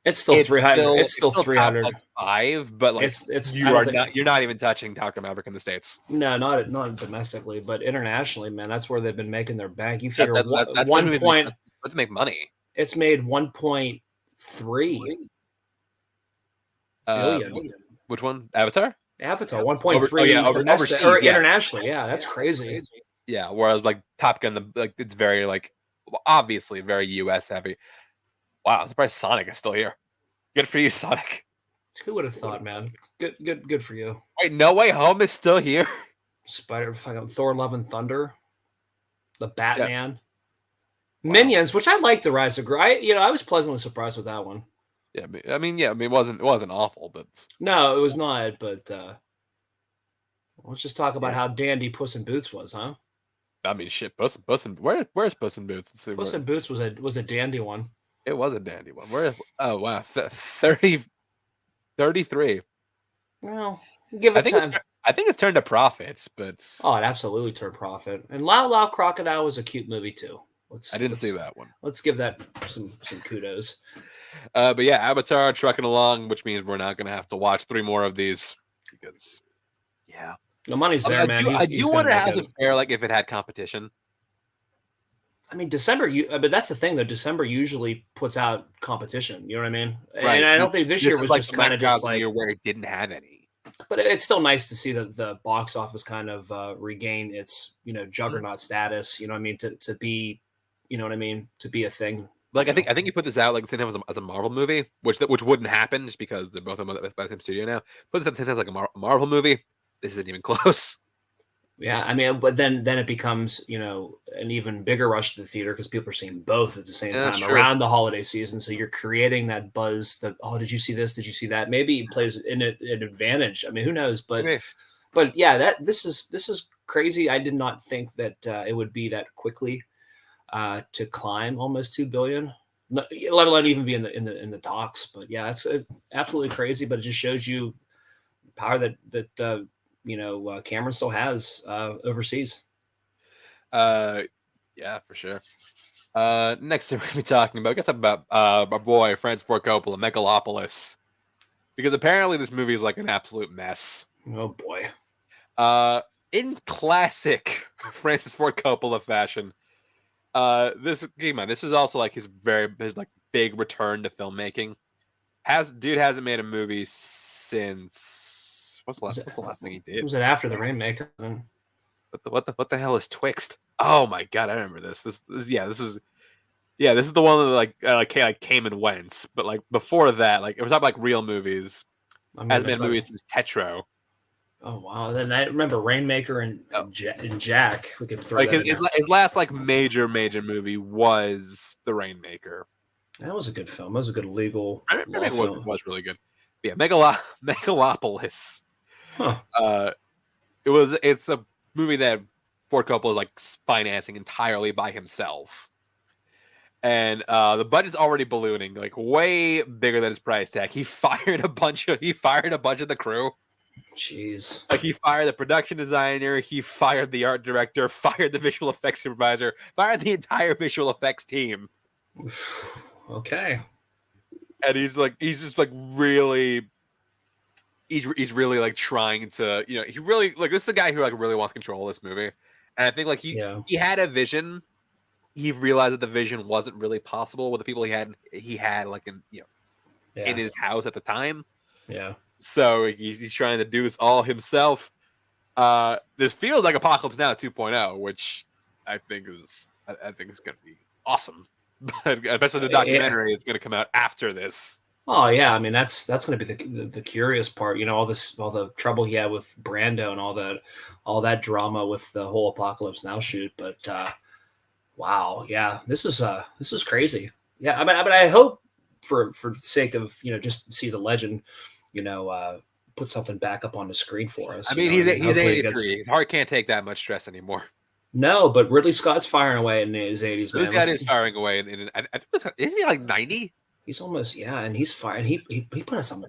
it's still 300. It's still 300. 5, but like you're not even touching Top Gun Maverick in the States. No, not domestically, but internationally, man. That's where they've been making their bank. You figure that's 1 point. Let's make money. It's made 1.3 billion. Which one? Avatar 1.3 domestic or internationally. Yeah, that's crazy. Yeah, whereas like Top Gun, it's very like obviously very US heavy. Wow, I'm surprised Sonic is still here. Good for you, Sonic. Who would have thought, man? Good for you. Wait, No Way Home is still here. Fucking Thor: Love and Thunder, the Yeah. Batman, Wow. Minions, which I liked the Rise of Gru. I was pleasantly surprised with that one. Yeah, it wasn't awful, but No, it was not. But let's just talk about yeah. how dandy Puss in Boots was, huh? I mean, shit, where's Puss in Boots? Let's see Puss where in Boots was a dandy one. it was a dandy one. Oh wow, 30, 33. Well, give it time. I think it's turned to profits, but Oh, it absolutely turned profit. And Lao Lao Crocodile was a cute movie too. I didn't see that one. Let's give that some kudos. But yeah, Avatar trucking along, which means we're not gonna have to watch 3 more of these because yeah, the money's there, man. I do wonder how it fare like if it had competition. I mean, December, but that's the thing though. December usually puts out competition. You know what I mean? Right. And I don't think this year was like just kind of just like year where it didn't have any. But it's still nice to see the box office kind of regain its juggernaut status. You know what I mean? To be, you know what I mean? To be a thing. Like I think you put this out like the same time as a Marvel movie, which wouldn't happen just because they're both by the same studio now. Put this at the same time like a Marvel movie. This isn't even close. Yeah, I mean, but then it becomes an even bigger rush to the theater because people are seeing both at the same time around the holiday season. So you're creating that buzz. That did you see this? Did you see that? Maybe it plays an advantage. I mean, who knows? But yeah, this is crazy. I did not think that it would be that quickly to climb almost 2 billion. Let alone even be in the talks. But yeah, it's absolutely crazy. But it just shows you power that Cameron still has overseas. Yeah, for sure. Next thing we're gonna be talking about, our boy Francis Ford Coppola, Megalopolis, because apparently this movie is like an absolute mess. Oh boy. In classic Francis Ford Coppola fashion, this is also like his like big return to filmmaking. Dude hasn't made a movie since. What's the last thing he did? Was it after The Rainmaker? What the hell is Twixt? Oh my god, I remember this. This is the one that like came and went. But like before that, like it was not like real movies. Hasn't been movies since Tetro. Oh wow! Then I remember Rainmaker and Jack. We could throw like that his last like major movie was The Rainmaker. That was a good film. That was a good legal. I remember it was really good. But yeah, Megalopolis. Huh. It's a movie that Ford Coppola is like financing entirely by himself, and the budget's already ballooning, like way bigger than his price tag. He fired a bunch of the crew. Jeez. Like he fired the production designer, he fired the art director, fired the visual effects supervisor, fired the entire visual effects team. Okay. And he's really like trying to, he really like this is the guy who like really wants control of this movie. And I think like he had a vision. He realized that the vision wasn't really possible with the people he had like in his house at the time. Yeah. So he's trying to do this all himself. This feels like Apocalypse Now 2.0, which I think is going to be awesome. But especially the documentary is going to come out after this. Oh yeah, I mean that's going to be the curious part. All the trouble he had with Brando and all that drama with the whole Apocalypse Now shoot. But wow, yeah, this is crazy. Yeah, I mean, I hope for the sake of just see the legend, put something back up on the screen for us. I mean, he's 83. Heart can't take that much stress anymore. No, but Ridley Scott's firing away in his 80s. This guy is firing away. I think isn't he like 90? He's almost and he's firing. He put us on,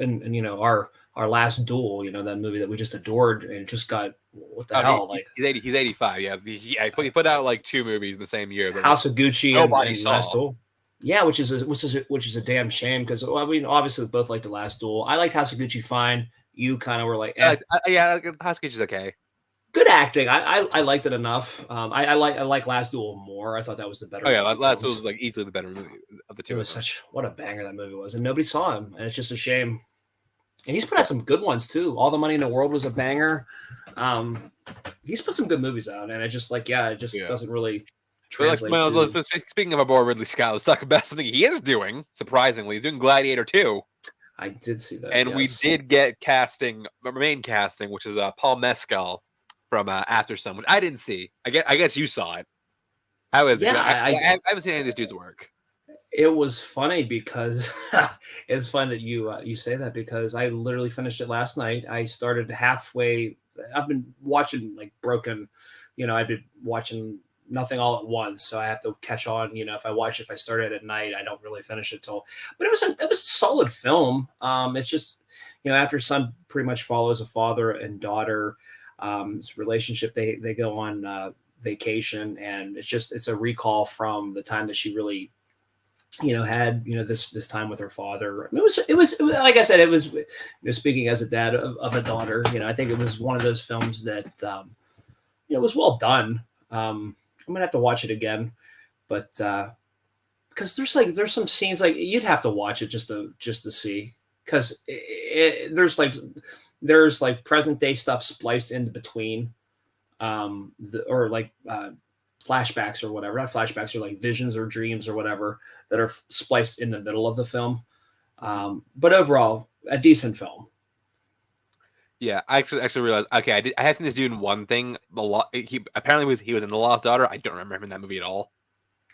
and our last duel. That movie that we just adored and just got what the hell? He's 80. He's 85. Yeah, he put out like 2 movies in the same year. House of Gucci and Last Duel. Yeah, which is a damn shame because I mean obviously we both liked The Last Duel. I liked House of Gucci fine. You kind of were like, House of Gucci's okay. Good acting. I liked it enough. I like Last Duel more. I thought that was the better. Oh yeah, Last Duel was like easily the better movie of the two. It was what a banger that movie was, and nobody saw him, and it's just a shame. And he's put out some good ones too. All the Money in the World was a banger. He's put some good movies out, and it just doesn't really. But like, translate well, to. speaking of our boy Ridley Scott, let's talk about something he is doing. Surprisingly, he's doing Gladiator 2. I did see that, And we yes. did get main casting, which is Paul Mescal from After Sun, which I didn't see. I guess you saw it. How is it? Yeah, I haven't seen any of these dudes work. it was funny because it's fun that you say that, because I literally finished it last night. I started halfway. I've been watching like broken, I've been watching nothing all at once, so I have to catch on. If I start it at night, I don't really finish it till. But it was a solid film. It's just After Sun pretty much follows a father and daughter relationship. They go on vacation, and it's a recall from the time that she really had this time with her father. I mean, it was like I said, it was speaking as a dad of a daughter. I think it was one of those films that was well done. I'm gonna have to watch it again, but because there's some scenes like you'd have to watch it just to see, because there's like present day stuff spliced in between, flashbacks or whatever. Not flashbacks, or like visions or dreams or whatever that are spliced in the middle of the film. But overall, a decent film. Yeah, I actually realized. Okay, I had seen this dude in one thing. He apparently was in The Lost Daughter. I don't remember him in that movie at all.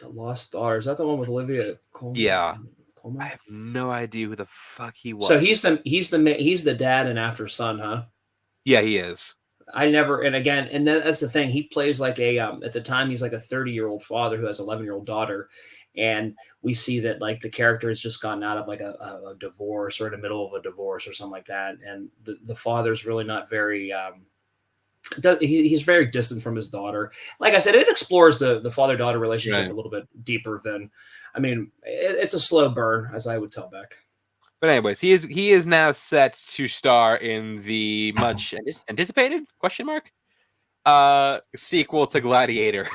The Lost Daughter, is that the one with Olivia Colman? Yeah, Colman? I have no idea who the fuck he was. So he's the dad in After Sun, huh? Yeah, he is. That's the thing. He plays like at the time he's like a 30-year-old father who has an 11-year-old daughter, and we see that like the character has just gotten out of like a divorce, or in the middle of a divorce or something like that, and the father's really not very he's very distant from his daughter. Like I said, it explores the father-daughter relationship a little bit deeper than, it's a slow burn, as I would tell Beck. But anyways, he is now set to star in the much anticipated sequel to Gladiator,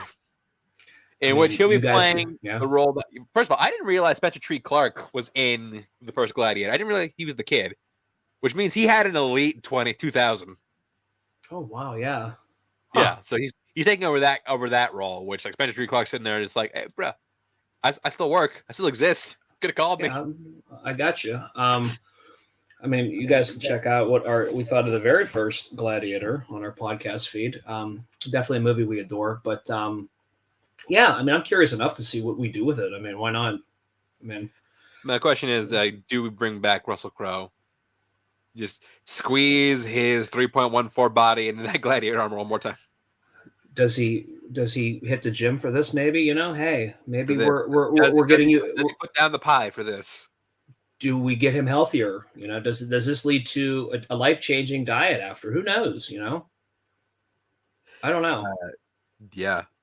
in which he'll be playing the role that. First of all, I didn't realize Spencer Treat Clark was in the first Gladiator. I didn't realize he was the kid, which means he had an elite 2000. Oh wow, yeah, yeah. So he's taking over that role, which like Spencer Treat Clark's sitting there, and it's like, hey, bro, I still work, I still exist. Could have called me. I got you. You guys can check out what we thought of the very first Gladiator on our podcast feed. Definitely a movie we adore, but I'm curious enough to see what we do with it. Why not? My question is, do we bring back Russell Crowe? Just squeeze his 3.14 body into that Gladiator armor one more time. Does he hit the gym for this? Maybe, hey, maybe we're getting you. Does he put down the pie for this? Do we get him healthier? Does this lead to a life-changing diet after? Who knows? I don't know.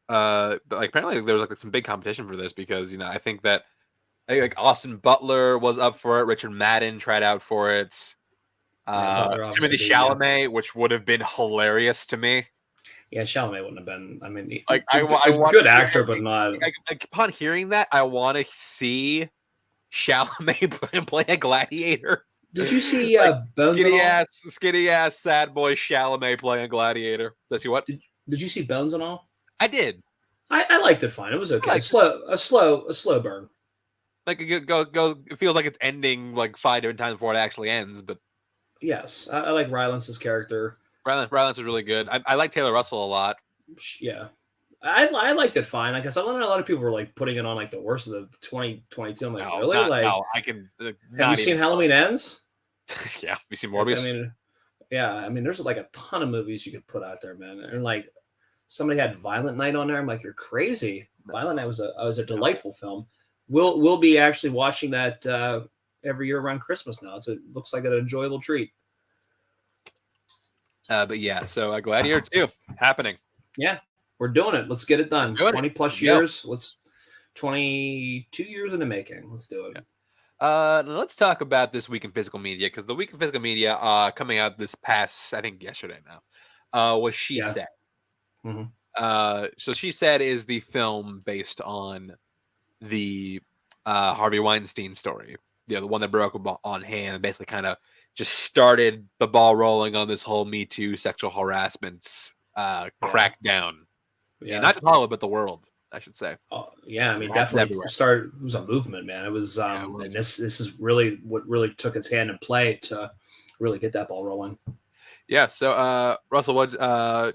But like apparently there was like some big competition for this, because I think that like Austin Butler was up for it. Richard Madden tried out for it. Timothy Chalamet, which would have been hilarious to me. Yeah, Chalamet wouldn't have been. I good actor, but not. Upon hearing that, I want to see Chalamet play a gladiator. Did you see Bones? Skinny ass, sad boy Chalamet playing a gladiator. Did I see what? Did you see Bones and all? I did. I liked it fine. It was okay. A slow burn. Like it feels like it's ending like 5 different times before it actually ends. But yes, I like Rylance's character. Rylance was really good. I like Taylor Russell a lot. Yeah, I liked it fine. I guess a lot of people were like putting it on like the worst of the 2022. I'm like, really? I can. Have you seen Halloween Ends? Yeah, you seen Morbius? There's like a ton of movies you could put out there, man. And like somebody had Violent Night on there. I'm like, you're crazy. Violent Night was a delightful film. We'll be actually watching that every year around Christmas now. It looks like an enjoyable treat. But yeah, so Gladiator 2 happening. Yeah, we're doing it. Let's get it done. 20 plus years. Let's 22 years in the making. Let's do it. Let's talk about this week in physical media, because the week in physical media coming out this past, I think yesterday now, was She Said. Mm-hmm. So She Said is the film based on the Harvey Weinstein story. The one that broke on him and basically kind of just started the ball rolling on this whole Me Too sexual harassment crackdown. Yeah, not just Hollywood, but the world. I should say. Yeah, I mean, It happens definitely everywhere. started. It was a movement, man. It was, Yeah, it and was. this is really what really took its hand in play to really get that ball rolling. Yeah. So, Russell, what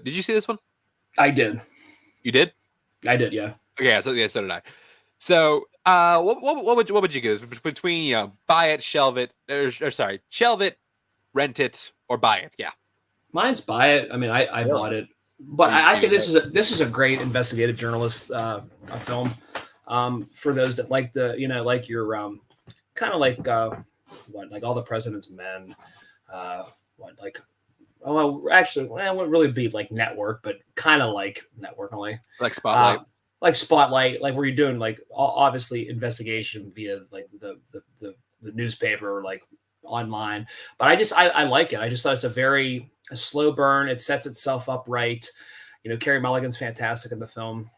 did you see this one? I did. You did? Yeah. Yeah. So did I. So, what would you give this between buy it, shelve it, or sorry, shelve it, rent it, or buy it? Yeah. Mine's buy it. I mean, I Really? bought it, but You, I you, think this is a great investigative journalist a film for those that like the like your kind of like like All the President's Men, what like well actually well, it wouldn't really be like Network, but kind of like Network only like Spotlight. like Spotlight, like where you're doing like obviously investigation via like the newspaper or like online. But I like it. I just thought it's a slow burn. It sets itself up right. Carey Mulligan's fantastic in the film.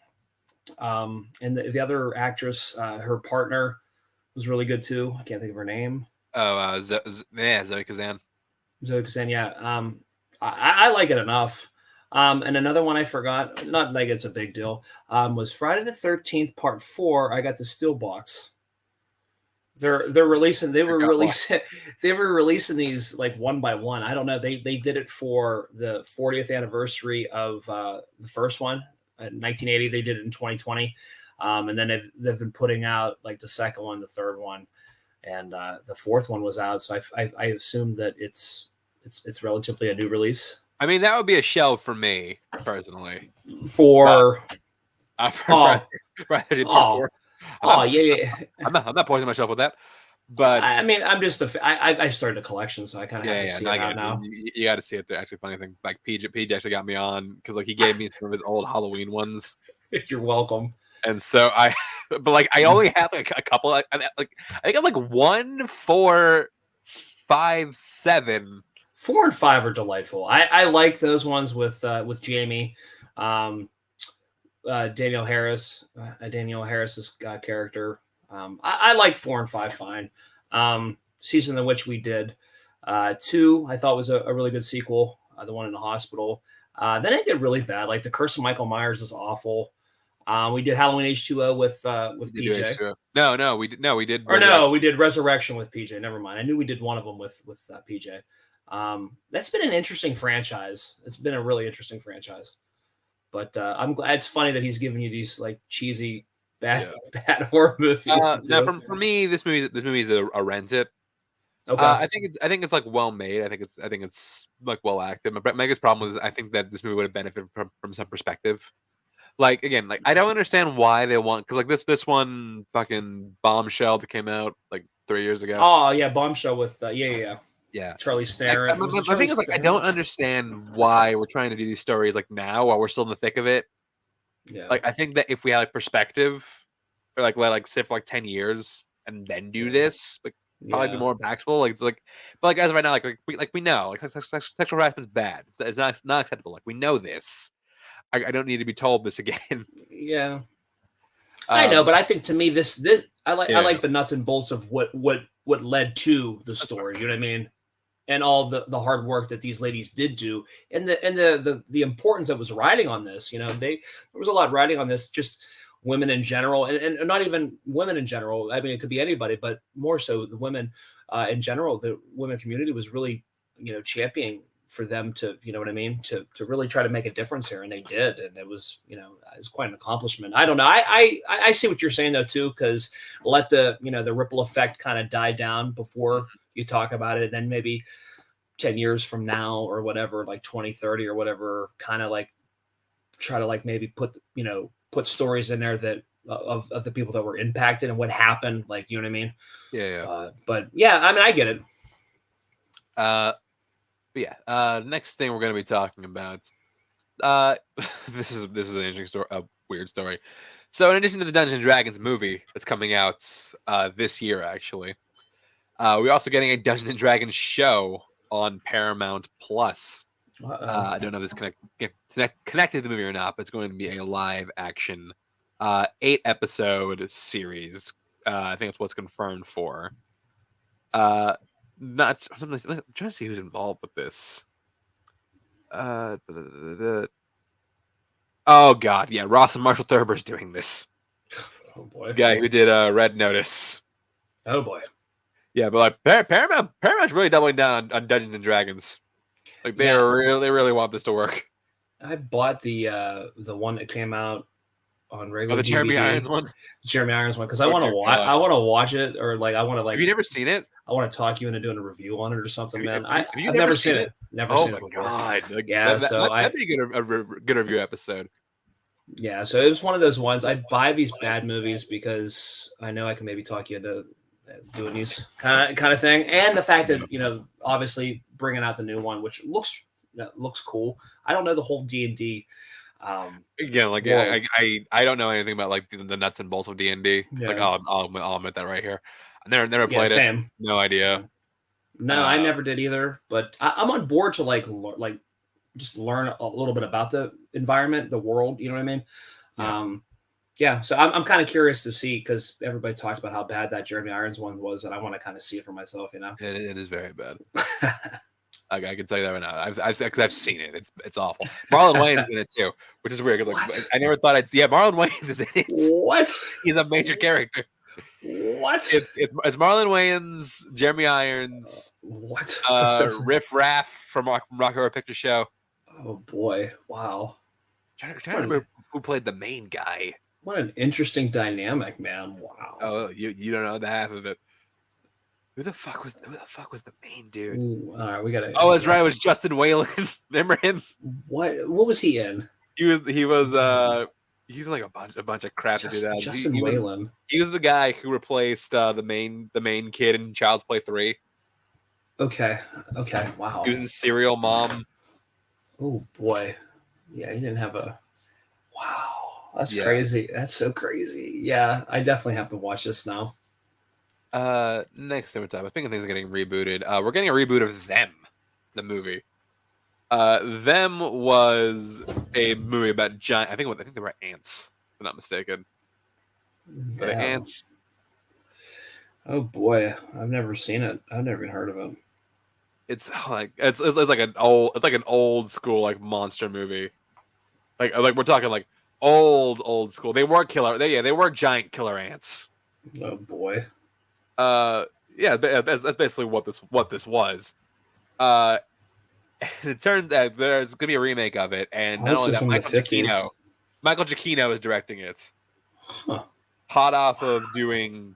And the other actress, her partner was really good too. I can't think of her name. Oh, Zoe Kazan. Zoe Kazan, yeah. I like it enough. And another one I forgot, not like it's a big deal, was Friday the 13th Part 4. I got the Steelbox. They're releasing. They were releasing. They were releasing these like one by one. I don't know. They did it for the 40th anniversary of the first one in 1980. They did it in 2020, and then they've been putting out like the second one, the third one, and the fourth one was out. So I assume that it's relatively a new release. I mean, that would be a shelve for me personally. For Part 4. Yeah. I'm not poisoning myself with that. But I mean, I'm just I started a collection, so I kind of have to see it out now. You got to see it. The actually funny thing, like PJ actually got me on because like he gave me some of his old Halloween ones. You're welcome. And so but like I only have like a couple. I think I'm like 1, 4, 5, 7. 4 and 5 are delightful. I like those ones with Jamie, Daniel Harris's character. I like 4 and 5 fine. Season of which we did 2. I thought was a really good sequel. The one in the hospital. Then it did really bad. Like The Curse of Michael Myers is awful. We did Halloween H2O with PJ. No, we did. We did. Or no, we did Resurrection with PJ. Never mind. I knew we did one of them with PJ. That's been an interesting franchise. It's been a really interesting franchise. But I'm glad. It's funny that he's giving you these like cheesy bad horror movies. Now, for me, this movie is a rent it. Okay. I think it's like well made. I think it's like well acted. My biggest problem is I think that this movie would have benefited from some perspective. Like again, like I don't understand why they want because like this one fucking Bombshell that came out like 3 years ago. Oh yeah, Bombshell with yeah. Charlie Theron. My thing is like I don't understand why we're trying to do these stories like now while we're still in the thick of it. Yeah. Like I think that if we had like perspective, or like let like sit for like 10 years and then do this, like probably be more impactful. But like as of right now, we know like sexual harassment is bad. It's not acceptable. Like we know this. I don't need to be told this again. Yeah. I know, but I think to me this I like the nuts and bolts of what led to the story. You know what I mean? And all the hard work that these ladies did do, and the importance that was riding on this. There was a lot riding on this. Just women in general, and not even women in general. I mean, it could be anybody, but more so the women in general. The women community was really championing for them to, what I mean, to really try to make a difference here, and they did, and it was quite an accomplishment. I don't know. I see what you're saying though too, because let the the ripple effect kind of die down before you talk about it, and then maybe 10 years from now or whatever, like 2030 or whatever, kind of like try to like maybe put stories in there that of the people that were impacted and what happened, like you know what I mean. But yeah, I mean I get it. Next thing we're going to be talking about, this is an interesting story, a weird story. So, in addition to the Dungeons and Dragons movie that's coming out this year, actually, we're also getting a Dungeons and Dragons show on Paramount Plus. I don't know if it's connected to the movie or not, but it's going to be a live action 8-episode series. I think that's what's confirmed for. I'm trying to see who's involved with this. Oh God, yeah, Ross and Marshall Thurber's doing this. Oh boy. The guy who did Red Notice. Oh boy. Yeah, but like Paramount's really doubling down on Dungeons and Dragons. Like they really want this to work. I bought the one that came out on regular the Jeremy DVD. Irons one. Jeremy Irons one, because I want to watch. I want to watch it, or like I want to like. Have you never seen it? I want to talk you into doing a review on it or something, man. Have you I've never seen it. Never seen it before. Oh my God! Like, yeah, that'd be a good review episode. Yeah, so it was one of those ones. I'd buy these bad movies because I know I can maybe talk you into doing these kind of thing, and the fact that obviously bringing out the new one, which looks cool. I don't know the whole D&D. Again, like I don't know anything about like the nuts and bolts of D&D. Yeah. Like I'll admit that right here. I never played it. No idea. No, I never did either. But I'm on board to like just learn a little bit about the environment, the world. You know what I mean? Yeah. So I'm kind of curious to see, because everybody talks about how bad that Jeremy Irons one was, and I want to kind of see it for myself. It is very bad. I can tell you that right now. I've seen it. It's awful. Marlon Wayne's in it too, which is weird. Like, I never thought Marlon Wayne is in it. What? He's a major character. What? It's Marlon Wayans, Jeremy Irons, what? Riff Raff from Rock Horror Picture Show. Oh boy! Wow. Trying to remember who played the main guy. What an interesting dynamic, man! Wow. Oh, you don't know the half of it. Who the fuck was the main dude? Ooh, all right, we gotta. Oh, that's right. It was Justin Whalen. Remember him? What was he in? He was he's in like a bunch of crap to do that. Justin Whalen. He was the guy who replaced the main kid in Child's Play 3. Okay. Wow. He was in Serial Mom. Oh boy. Yeah, he didn't have a. Wow, that's crazy. That's so crazy. Yeah, I definitely have to watch this now. Next thing we're talking about, speaking of things getting rebooted, we're getting a reboot of Them, the movie. Them was a movie about giant. I think they were ants, if I'm not mistaken. The ants. Oh boy, I've never seen it. I've never even heard of it. It's like it's like an old school like monster movie. Like we're talking like old school. They were they were giant killer ants. Oh boy. Yeah, that's basically what this was. It turns out there's gonna be a remake of it, and not only that, Michael Giacchino is directing it. Huh. Hot off of doing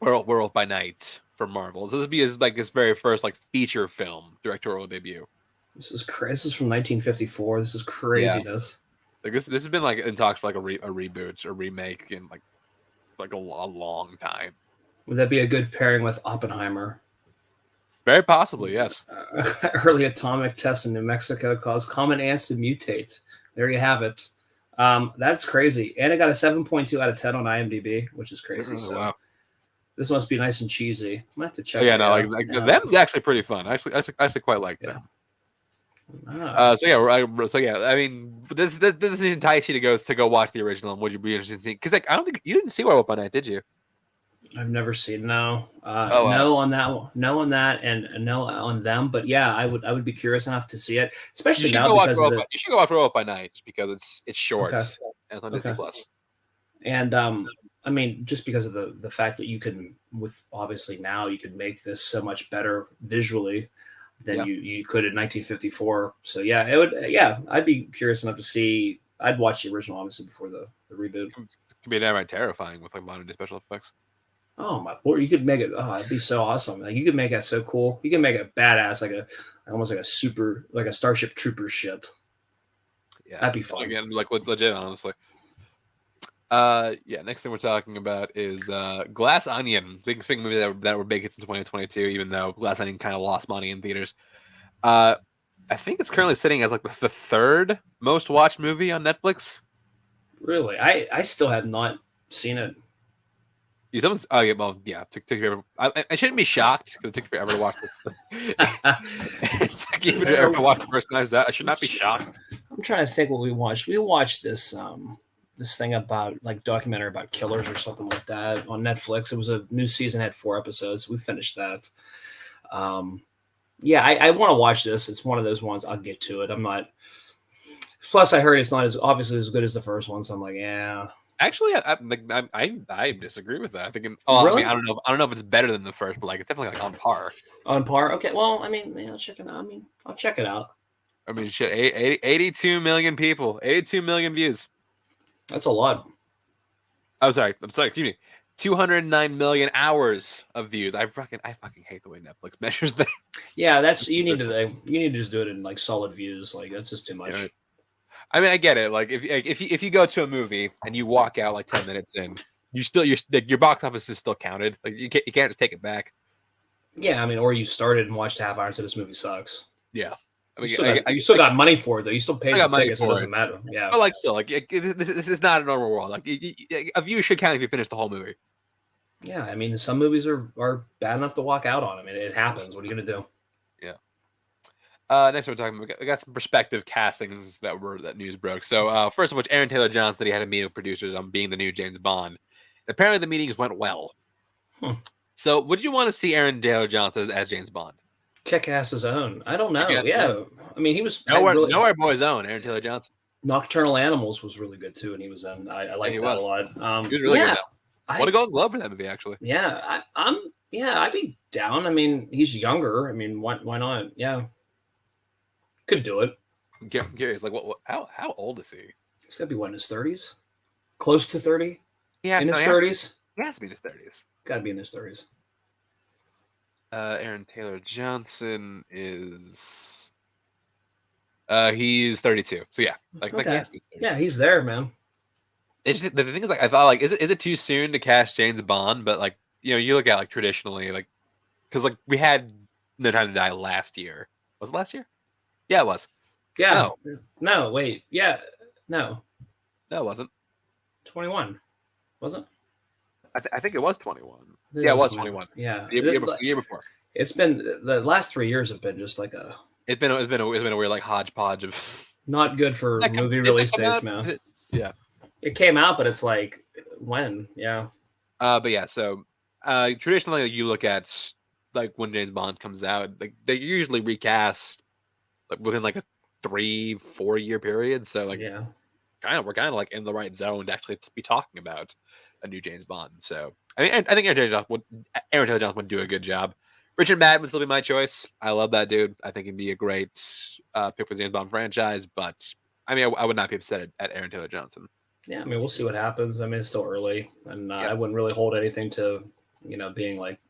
Werewolf by Night for Marvel. So this will be his very first like feature film directorial debut. This is crazy. This is from 1954. This is craziness. Yeah. Like this has been like in talks for like a reboot or remake in like a long time. Would that be a good pairing with Oppenheimer? Very possibly, yes. Early atomic tests in New Mexico caused common ants to mutate. There you have it. That's crazy. And it got a 7.2 out of 10 on IMDb, which is crazy. So wow. This must be nice and cheesy. I'm gonna have to check. Yeah, no, like them's actually pretty fun. I actually quite like them. So yeah, I mean, this entice you to go watch the original. And would you be interested in seeing? Because like I don't think you didn't see Werewolf by Night, did you? I've never seen no on that one, no on that, and no on them. But yeah, I would be curious enough to see it, especially now because you should go watch Werewolf by Night just because it's short and it's on Disney Plus. And I mean, just because of the fact that you can, with obviously now you can make this so much better visually than you could in 1954. So yeah, it would. Yeah, I'd be curious enough to see. I'd watch the original obviously before the reboot. It could be downright terrifying with like modern day special effects. Oh my lord, you could make it. Oh, it'd be so awesome. Like you could make that so cool. You can make it badass, almost like a super, like a Starship Troopers ship. Yeah, that'd be fun. Again, like legit, honestly. Next thing we're talking about is Glass Onion, big movie that were big hits in 2022, even though Glass Onion kind of lost money in theaters. I think it's currently sitting as like the third most watched movie on Netflix. Really, I still have not seen it. I took forever. I shouldn't be shocked because it took forever to watch this. It took you forever to watch the first time that. I should not be shocked. I'm trying to think what we watched. We watched this this thing about like documentary about killers or something like that on Netflix. It was a new season, had 4 episodes. We finished that. I want to watch this. It's one of those ones I'll get to it. I'm not Plus, I heard it's not as obviously as good as the first one, so I'm like, yeah. Actually, I disagree with that. I think. I mean, Really? I don't know if it's better than the first, but like it's definitely like on par. On par? Okay. Well, I mean, I'll check it out. I mean, I'll check it out. I mean, shit, 82 million people, 82 million views. That's a lot. I'm sorry. Excuse me. 209 million hours of views. I fucking hate the way Netflix measures that. Yeah, that's you need to just do it in like solid views. Like that's just too much. Yeah. I mean, I get it. Like if you go to a movie and you walk out like 10 minutes in, your box office is still counted. Like you can't just take it back. Yeah, I mean, or you started and watched a half hour and said this movie sucks. Yeah. I mean, you still got money for it though. You still paid the tickets. So it doesn't matter. Yeah, but like still, like this is not a normal world. Like a view should count if you finish the whole movie. Yeah, I mean, some movies are bad enough to walk out on. I mean, it happens. What are you gonna do? Yeah. Next we're talking. We got some prospective castings that news broke. So first of which, Aaron Taylor Johnson said he had a meeting with producers on being the new James Bond. Apparently, the meetings went well. So, would you want to see Aaron Taylor Johnson as James Bond? Kick ass his own. I don't know. Yes, Yeah, I mean, he was nowhere boy's own Aaron Taylor Johnson. Nocturnal Animals was really good too, and he was in. I like that a lot. He was really good. What a Golden Globe for that movie, actually. Yeah, I'd be down. I mean, he's younger. I mean, why not? Yeah, could do it. I'm curious, like how old is he? He's got to be in his 30s, close to 30. Yeah, in his 30s. He has to be in his 30s. Got to be in his 30s. Aaron Taylor Johnson is he's 32. So yeah, okay. Yeah, he's there, man. It's just, the thing is, like, I thought, like, is it too soon to cast James Bond? But like, you look at like traditionally, like, because like we had No Time to Die last year. Was it last year? Yeah, it was. Yeah. No, wait. Yeah. No, it wasn't. 21, wasn't? I think it was 21. Yeah, it was 21. Yeah, the year before. It's been the last 3 years have been just like a. It's been a weird like hodgepodge of. Not good for movie release dates, man. Yeah. It came out, but it's like when, yeah. But yeah, so traditionally you look at like when James Bond comes out, like they usually recast like within like a 3-4 year period. So like yeah, we're kind of like in the right zone to actually be talking about a new James Bond. So I mean, I think Aaron Taylor Johnson would do a good job. Richard Madden would still be my choice. I love that dude. I think he'd be a great pick for the James Bond franchise. But I mean, I would not be upset at Aaron Taylor Johnson. Yeah, I mean, we'll see what happens. I mean, it's still early, and I wouldn't really hold anything to, being like,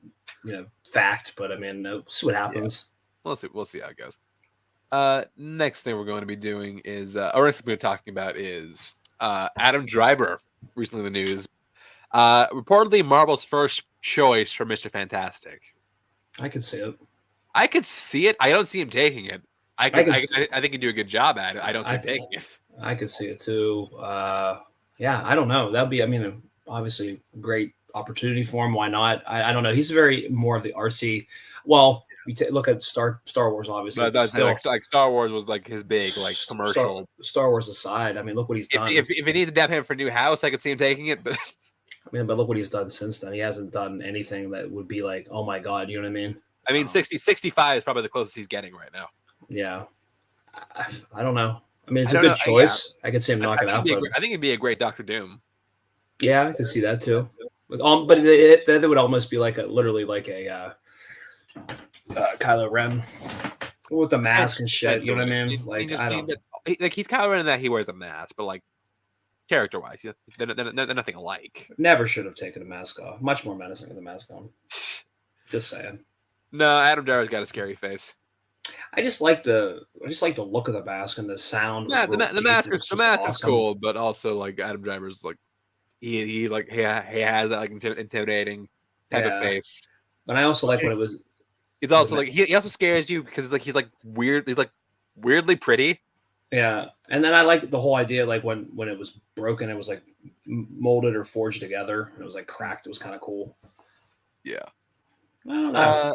fact. But I mean, we'll see what happens. Yeah. We'll see how it goes. Next thing we're going to be doing is, or next thing we're talking about is Adam Driver, recently in the news. Reportedly Marvel's first choice for Mr. Fantastic. I could see it. I could see it. I don't see him taking it. I think he'd do a good job at it. I don't see him taking it. I could see it too. Yeah, I don't know. That'd be, I mean, obviously a great opportunity for him. Why not? I don't know. He's very more of the RC. Well, we look at Star Wars, obviously. Still, like Star Wars was like his big like commercial. Star Wars aside, I mean, look what he's done. If he needs to dap him for a new house, I could see him taking it. But I mean, but look what he's done since then. He hasn't done anything that would be like, oh my god, you know what I mean? I mean, 65 is probably the closest he's getting right now. Yeah, I don't know. I mean, it's a good choice. Yeah. I could see him knocking out. I think it'd be a great Doctor Doom. Yeah, I can see that too. But that would almost be like literally like a Kylo Ren with the mask and shit. You know what I mean? Like I don't. Like he's Kylo Ren in that he wears a mask, but like character-wise, they're nothing alike. Never should have taken a mask off. Much more menacing with the mask on. Just saying. No, Adam Driver's got a scary face. I just like the look of the mask and the sound. Yeah, the mask is cool, but also like Adam Driver's like he has that like intimidating type of face. But I also like when it was. It's also like he also scares you because like he's like weird. He's like weirdly pretty. Yeah, and then I like the whole idea like when it was broken, it was like molded or forged together, and it was like cracked. It was kind of cool. Yeah. I don't know.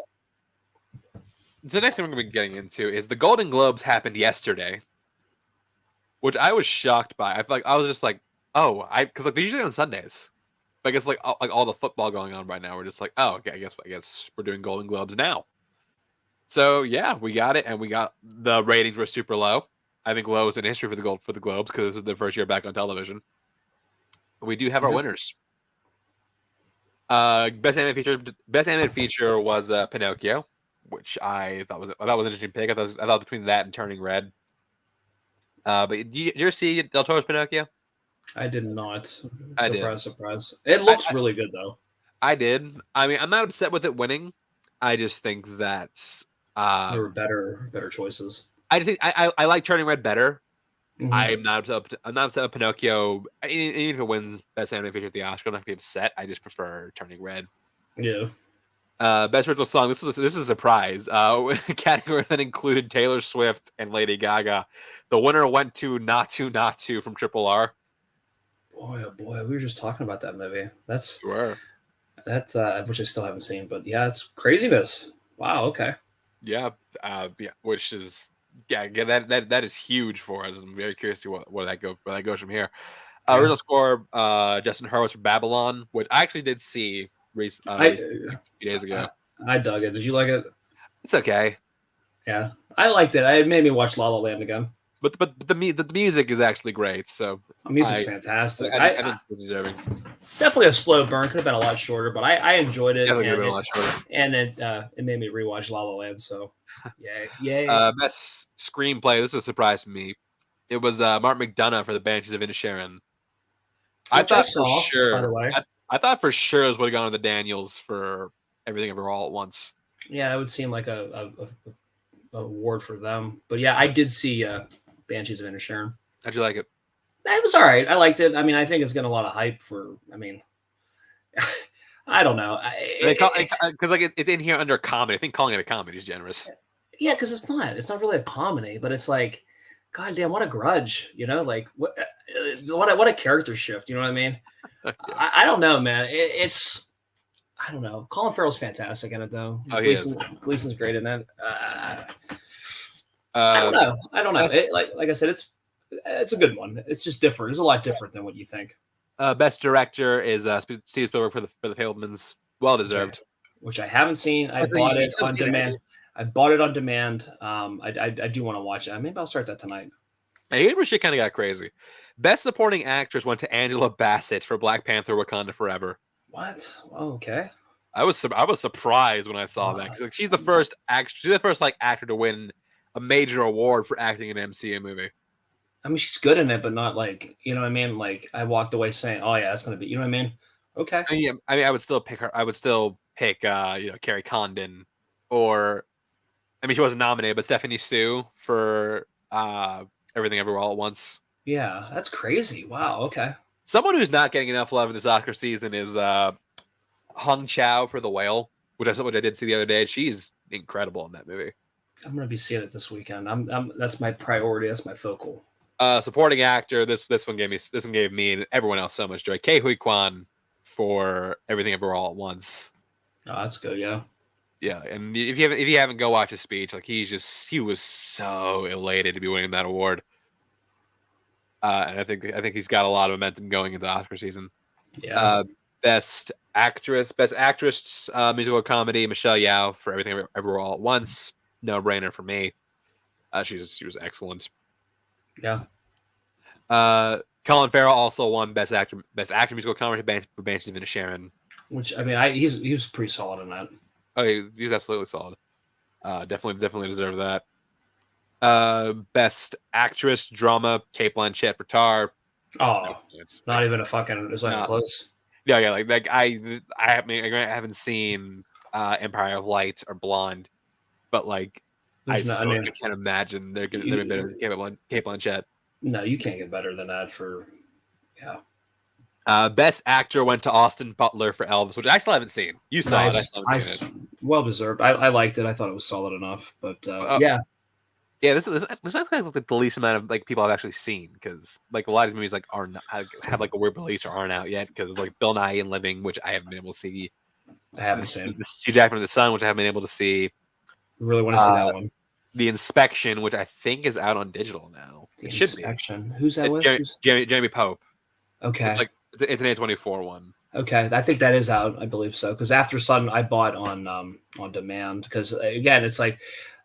The next thing we're going to be getting into is the Golden Globes happened yesterday, which I was shocked by. I feel like I was just like, because like they're usually on Sundays. But I guess like all the football going on right now, we're just like, oh, okay, I guess we're doing Golden Globes now. So yeah, we got it, and we got the ratings were super low. I think lowest in history for the Globes because this was their first year back on television. We do have our winners. Best animated feature was Pinocchio, which I thought was an interesting pick. I thought between that and Turning Red. But did you ever see Del Toro's Pinocchio? I did not. I did. Surprise. It looks really good though. I did. I mean, I'm not upset with it winning. I just think that's there were better choices. I think I like Turning Red better. Mm-hmm. I'm not upset with Pinocchio. Even if it wins Best Animated Feature at the Oscar, I'm not gonna be upset. I just prefer Turning Red. Yeah. Best Original Song. This is a surprise. A category that included Taylor Swift and Lady Gaga. The winner went to Not To from Triple R. Boy, oh boy, we were just talking about that movie. That's Sure. That's which I still haven't seen, but yeah, it's craziness. Wow. Okay. Yeah. Which is that is huge for us. I'm very curious to see where that goes from here. Original score, Justin Hurwitz for Babylon, which I actually did see recently, a few days ago. I dug it. Did you like it? It's okay. Yeah, I liked it. It made me watch La La Land again. But the music is actually great. So the music's fantastic. I think it's deserving. Definitely a slow burn. Could have been a lot shorter, but I enjoyed it. Definitely could have been a lot shorter. And it made me rewatch La La Land. So yay. Best screenplay. This was a surprise to me. It was Mark McDonough for The Banshees of Inisherin. I thought for sure. By the way, I thought for sure it would have gone to the Daniels for Everything Everywhere All at Once. Yeah, that would seem like a award for them. But yeah, I did see Banshees of Inisherin. How'd you like it? It was all right. I liked it. I mean, I think it's getting a lot of hype for. I mean, I don't know. Because it's in here under comedy. I think calling it a comedy is generous. Yeah, because it's not. It's not really a comedy, but it's like, God damn, what a grudge. You know, like what a character shift. You know what I mean? Yeah. I don't know, man. It's I don't know. Colin Farrell's fantastic in it, though. Gleason's great in that. I don't know. Like I said, it's a good one. It's just different. It's a lot different than what you think. Best director is Steve Spielberg for the Fabelmans. Well deserved. Which I haven't seen. I bought it on demand. I bought it on demand. I do want to watch it. Maybe I'll start that tonight. Hey, shit kind of got crazy. Best supporting actress went to Angela Bassett for Black Panther: Wakanda Forever. What? Oh, okay. I was surprised when I saw that. Like, she's the first actor to win a major award for acting in an MCU movie. I mean, she's good in it, but not like, you know what I mean? Like, I walked away saying, "Oh yeah, that's gonna be," you know what I mean? Okay. I mean, I would still pick her. I would still pick, Carrie Condon, or, I mean, she wasn't nominated, but Stephanie Sue for Everything Everywhere All at Once. Yeah, that's crazy. Wow. Okay. Someone who's not getting enough love in this Oscar season is Hung Chow for The Whale, which I did see the other day. She's incredible in that movie. I'm gonna be seeing it this weekend. That's my priority. That's my focal. Supporting actor. This one gave me and everyone else so much joy. Ke Huy Quan for Everything Everywhere All at Once. Oh, that's good. Yeah. Yeah, and if you haven't, go watch his speech. Like he was so elated to be winning that award. And I think he's got a lot of momentum going into Oscar season. Yeah. Best actress, musical comedy, Michelle Yeoh for Everything Everywhere All at Once. No brainer for me. She was excellent. Yeah. Colin Farrell also won Best Actor musical comedy for Banshees of Inisherin. Which, I mean, he was pretty solid in that. Oh, he was absolutely solid. Definitely deserved that. Best actress drama, Cate Blanchett for Tar. Oh, it's not even a fucking. It's not even close. Yeah. Like I haven't seen Empire of Light or Blonde, but like I can't imagine they're gonna be better than Cate Blanchett. No, you can't get better than that for. Yeah. Best actor went to Austin Butler for Elvis, which I still haven't seen. You saw it. Well deserved. I liked it. I thought it was solid enough. But yeah. Yeah, this is like the least amount of like people I've actually seen, because like a lot of these movies like have like a weird release or aren't out yet, because like Bill Nye and Living, which I haven't been able to see. I haven't seen. Hugh Jackman and the Sun, which I haven't been able to see. Really want to see that one. The Inspection, which I think is out on digital now. The Inspection. Who's that with? Jeremy Pope. Okay. It's an A24 one. Okay, I think that is out. I believe so. Because After Sun, I bought on demand. Because again, it's like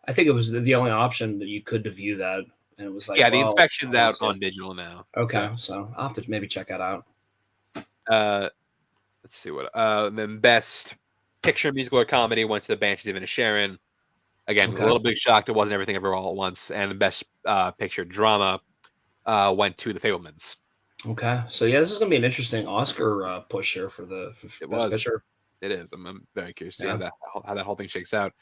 I think it was the only option that you could to view that. and it was like, Yeah, the well, inspection's I didn't out see it. on digital now. Okay, so I'll have to maybe check that out. Let's see what. Then best picture, musical, or comedy went to the Banshees of Inisherin. Again, a little bit shocked it wasn't Everything Everywhere All at Once. And the best picture drama went to The Fabelmans. Okay, so yeah, this is gonna be an interesting Oscar push here for best picture. It is. I'm very curious to see how that whole thing shakes out.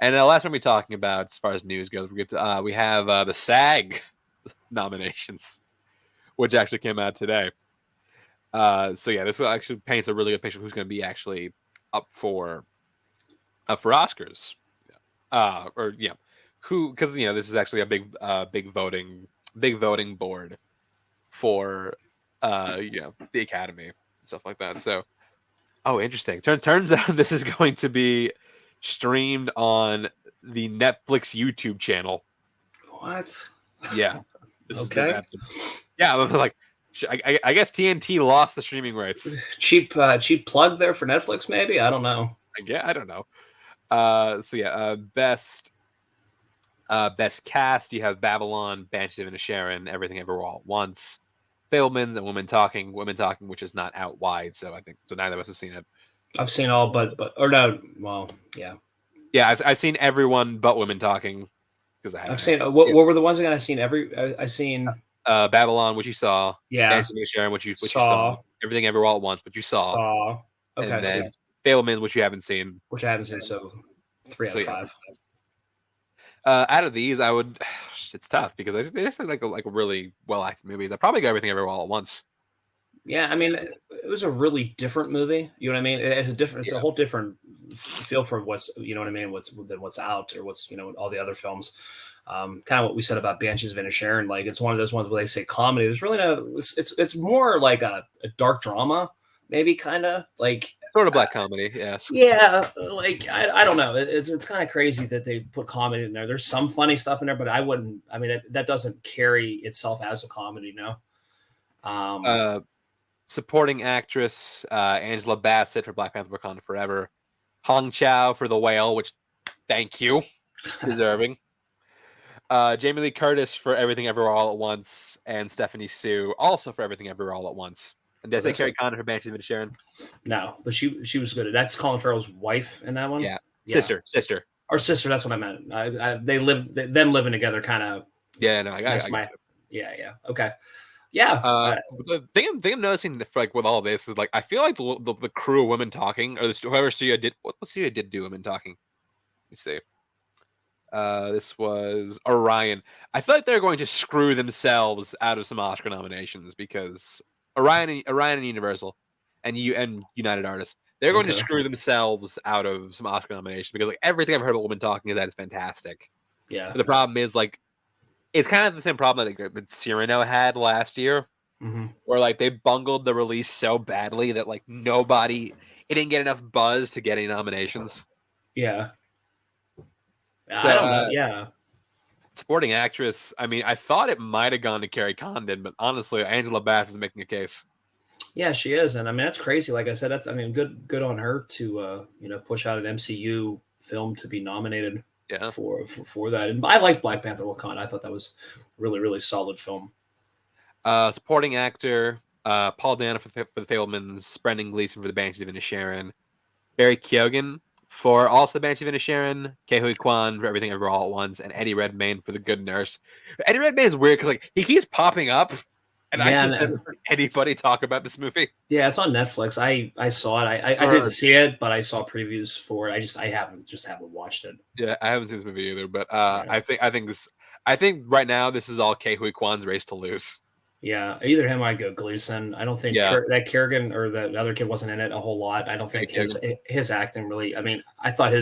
And the last one we're talking about, as far as news goes, we have the SAG nominations, which actually came out today. So yeah, this actually paints a really good picture of who's going to be actually up for Oscars, because this is actually a big voting board for the Academy and stuff like that. So, interesting. Turns out this is going to be streamed on the Netflix YouTube channel. What? Yeah. Okay. Yeah, like I guess TNT lost the streaming rights. Cheap plug there for Netflix, maybe. I don't know. I don't know. So yeah, best cast, you have Babylon, Banshees of Inisherin, Everything Everywhere All at Once, Fabelmans, and Women Talking, which is not out wide, so I think neither of us have seen it. I've seen all but or no, well, yeah. Yeah, I've seen everyone but Women Talking because I've seen what were the ones again? I've seen I seen Babylon, which you saw, yeah, Banshees of Inisherin, which you saw, Everything Everywhere All at Once, which you saw. Okay, and then Fabelmans, which you haven't seen. Which I haven't seen, so 3 out of 5. Out of these, I would. It's tough because they're actually like really well acted movies. I probably go Everything Everywhere All at Once. Yeah, I mean, it was a really different movie. You know what I mean? It's a whole different feel for what's what I mean, what's out or what's all the other films. Kind of what we said about Banshees of Inisherin. Like it's one of those ones where they say comedy. There's really no. It's more like a dark drama, maybe kind of like. Sort of black comedy, yes. Yeah, like I don't know. It's kind of crazy that they put comedy in there. There's some funny stuff in there, but I wouldn't. I mean, that doesn't carry itself as a comedy, no. Supporting actress Angela Bassett for Black Panther: Wakanda Forever, Hong Chow for The Whale, which thank you, deserving. Jamie Lee Curtis for Everything Everywhere All at Once, and Stephanie Sue also for Everything Everywhere All at Once. And did I say Carrie Condon for Banshees of Inisherin? No, but she was good. That's Colin Farrell's wife in that one. Yeah. Sister, or sister. That's what I meant. Them living together, kind of. Yeah, no, I got it. Yeah. Okay. Yeah. The thing I'm noticing with all this is I feel like the crew of Women Talking, or whoever studio did what studio did do Women Talking. Let's see. This was Orion. I feel like they're going to screw themselves out of some Oscar nominations because Orion and Universal and United Artists, they're going to screw themselves out of some Oscar nominations because everything I've heard about Women Talking is that it's fantastic. Yeah. But the problem is it's kind of the same problem that Cyrano had last year, where they bungled the release so badly that it didn't get enough buzz to get any nominations. Yeah. So, I don't know. Yeah. Supporting actress. I mean, I thought it might have gone to Carrie Condon, but honestly, Angela Bassett is making a case. Yeah, she is, and I mean that's crazy. Like I said, good on her to push out an MCU film to be nominated. Yeah. For that, and I liked Black Panther: Wakanda. I thought that was really really solid film. Supporting actor Paul Dano for the Fabelmans, Brendan Gleeson for the Banshees of Inisherin, Barry Keoghan for also the Banshees of Inisherin, Ke Huy Quan for Everything Everywhere All at Once, and Eddie Redmayne for The Good Nurse. Eddie Redmayne is weird because he keeps popping up, and I just never heard anybody talk about this movie. Yeah, it's on Netflix. I saw it. I didn't see it, but I saw previews for it. I haven't watched it. Yeah, I haven't seen this movie either, but I think right now this is all Ke Huy Quan's race to lose. Yeah, either him or I'd go Gleason. I don't think that Kerrigan or the other kid wasn't in it a whole lot. I don't think his acting really. I mean, I thought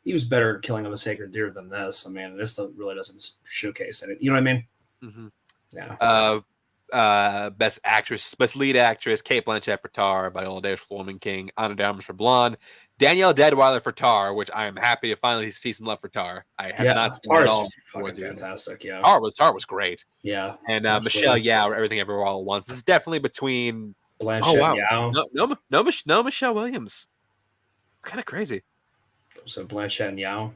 he was better at Killing of a Sacred Deer than this. I mean, this really doesn't showcase it. You know what I mean? Mm-hmm. Yeah. Best lead actress, Cate Blanchett for Tar, Viola Davis for Woman King, Ana de Armas for Blonde, Danielle Deadwyler for Tar, which I am happy to finally see some love for Tar. I have not seen Tar it all. Fucking fantastic. Yeah, Tar was great. Yeah, and Michelle Yeoh, Everything Everywhere All at Once. This is definitely between Blanchett and Yeoh. No Michelle Williams. It's kind of crazy. So Blanchett and Yeoh.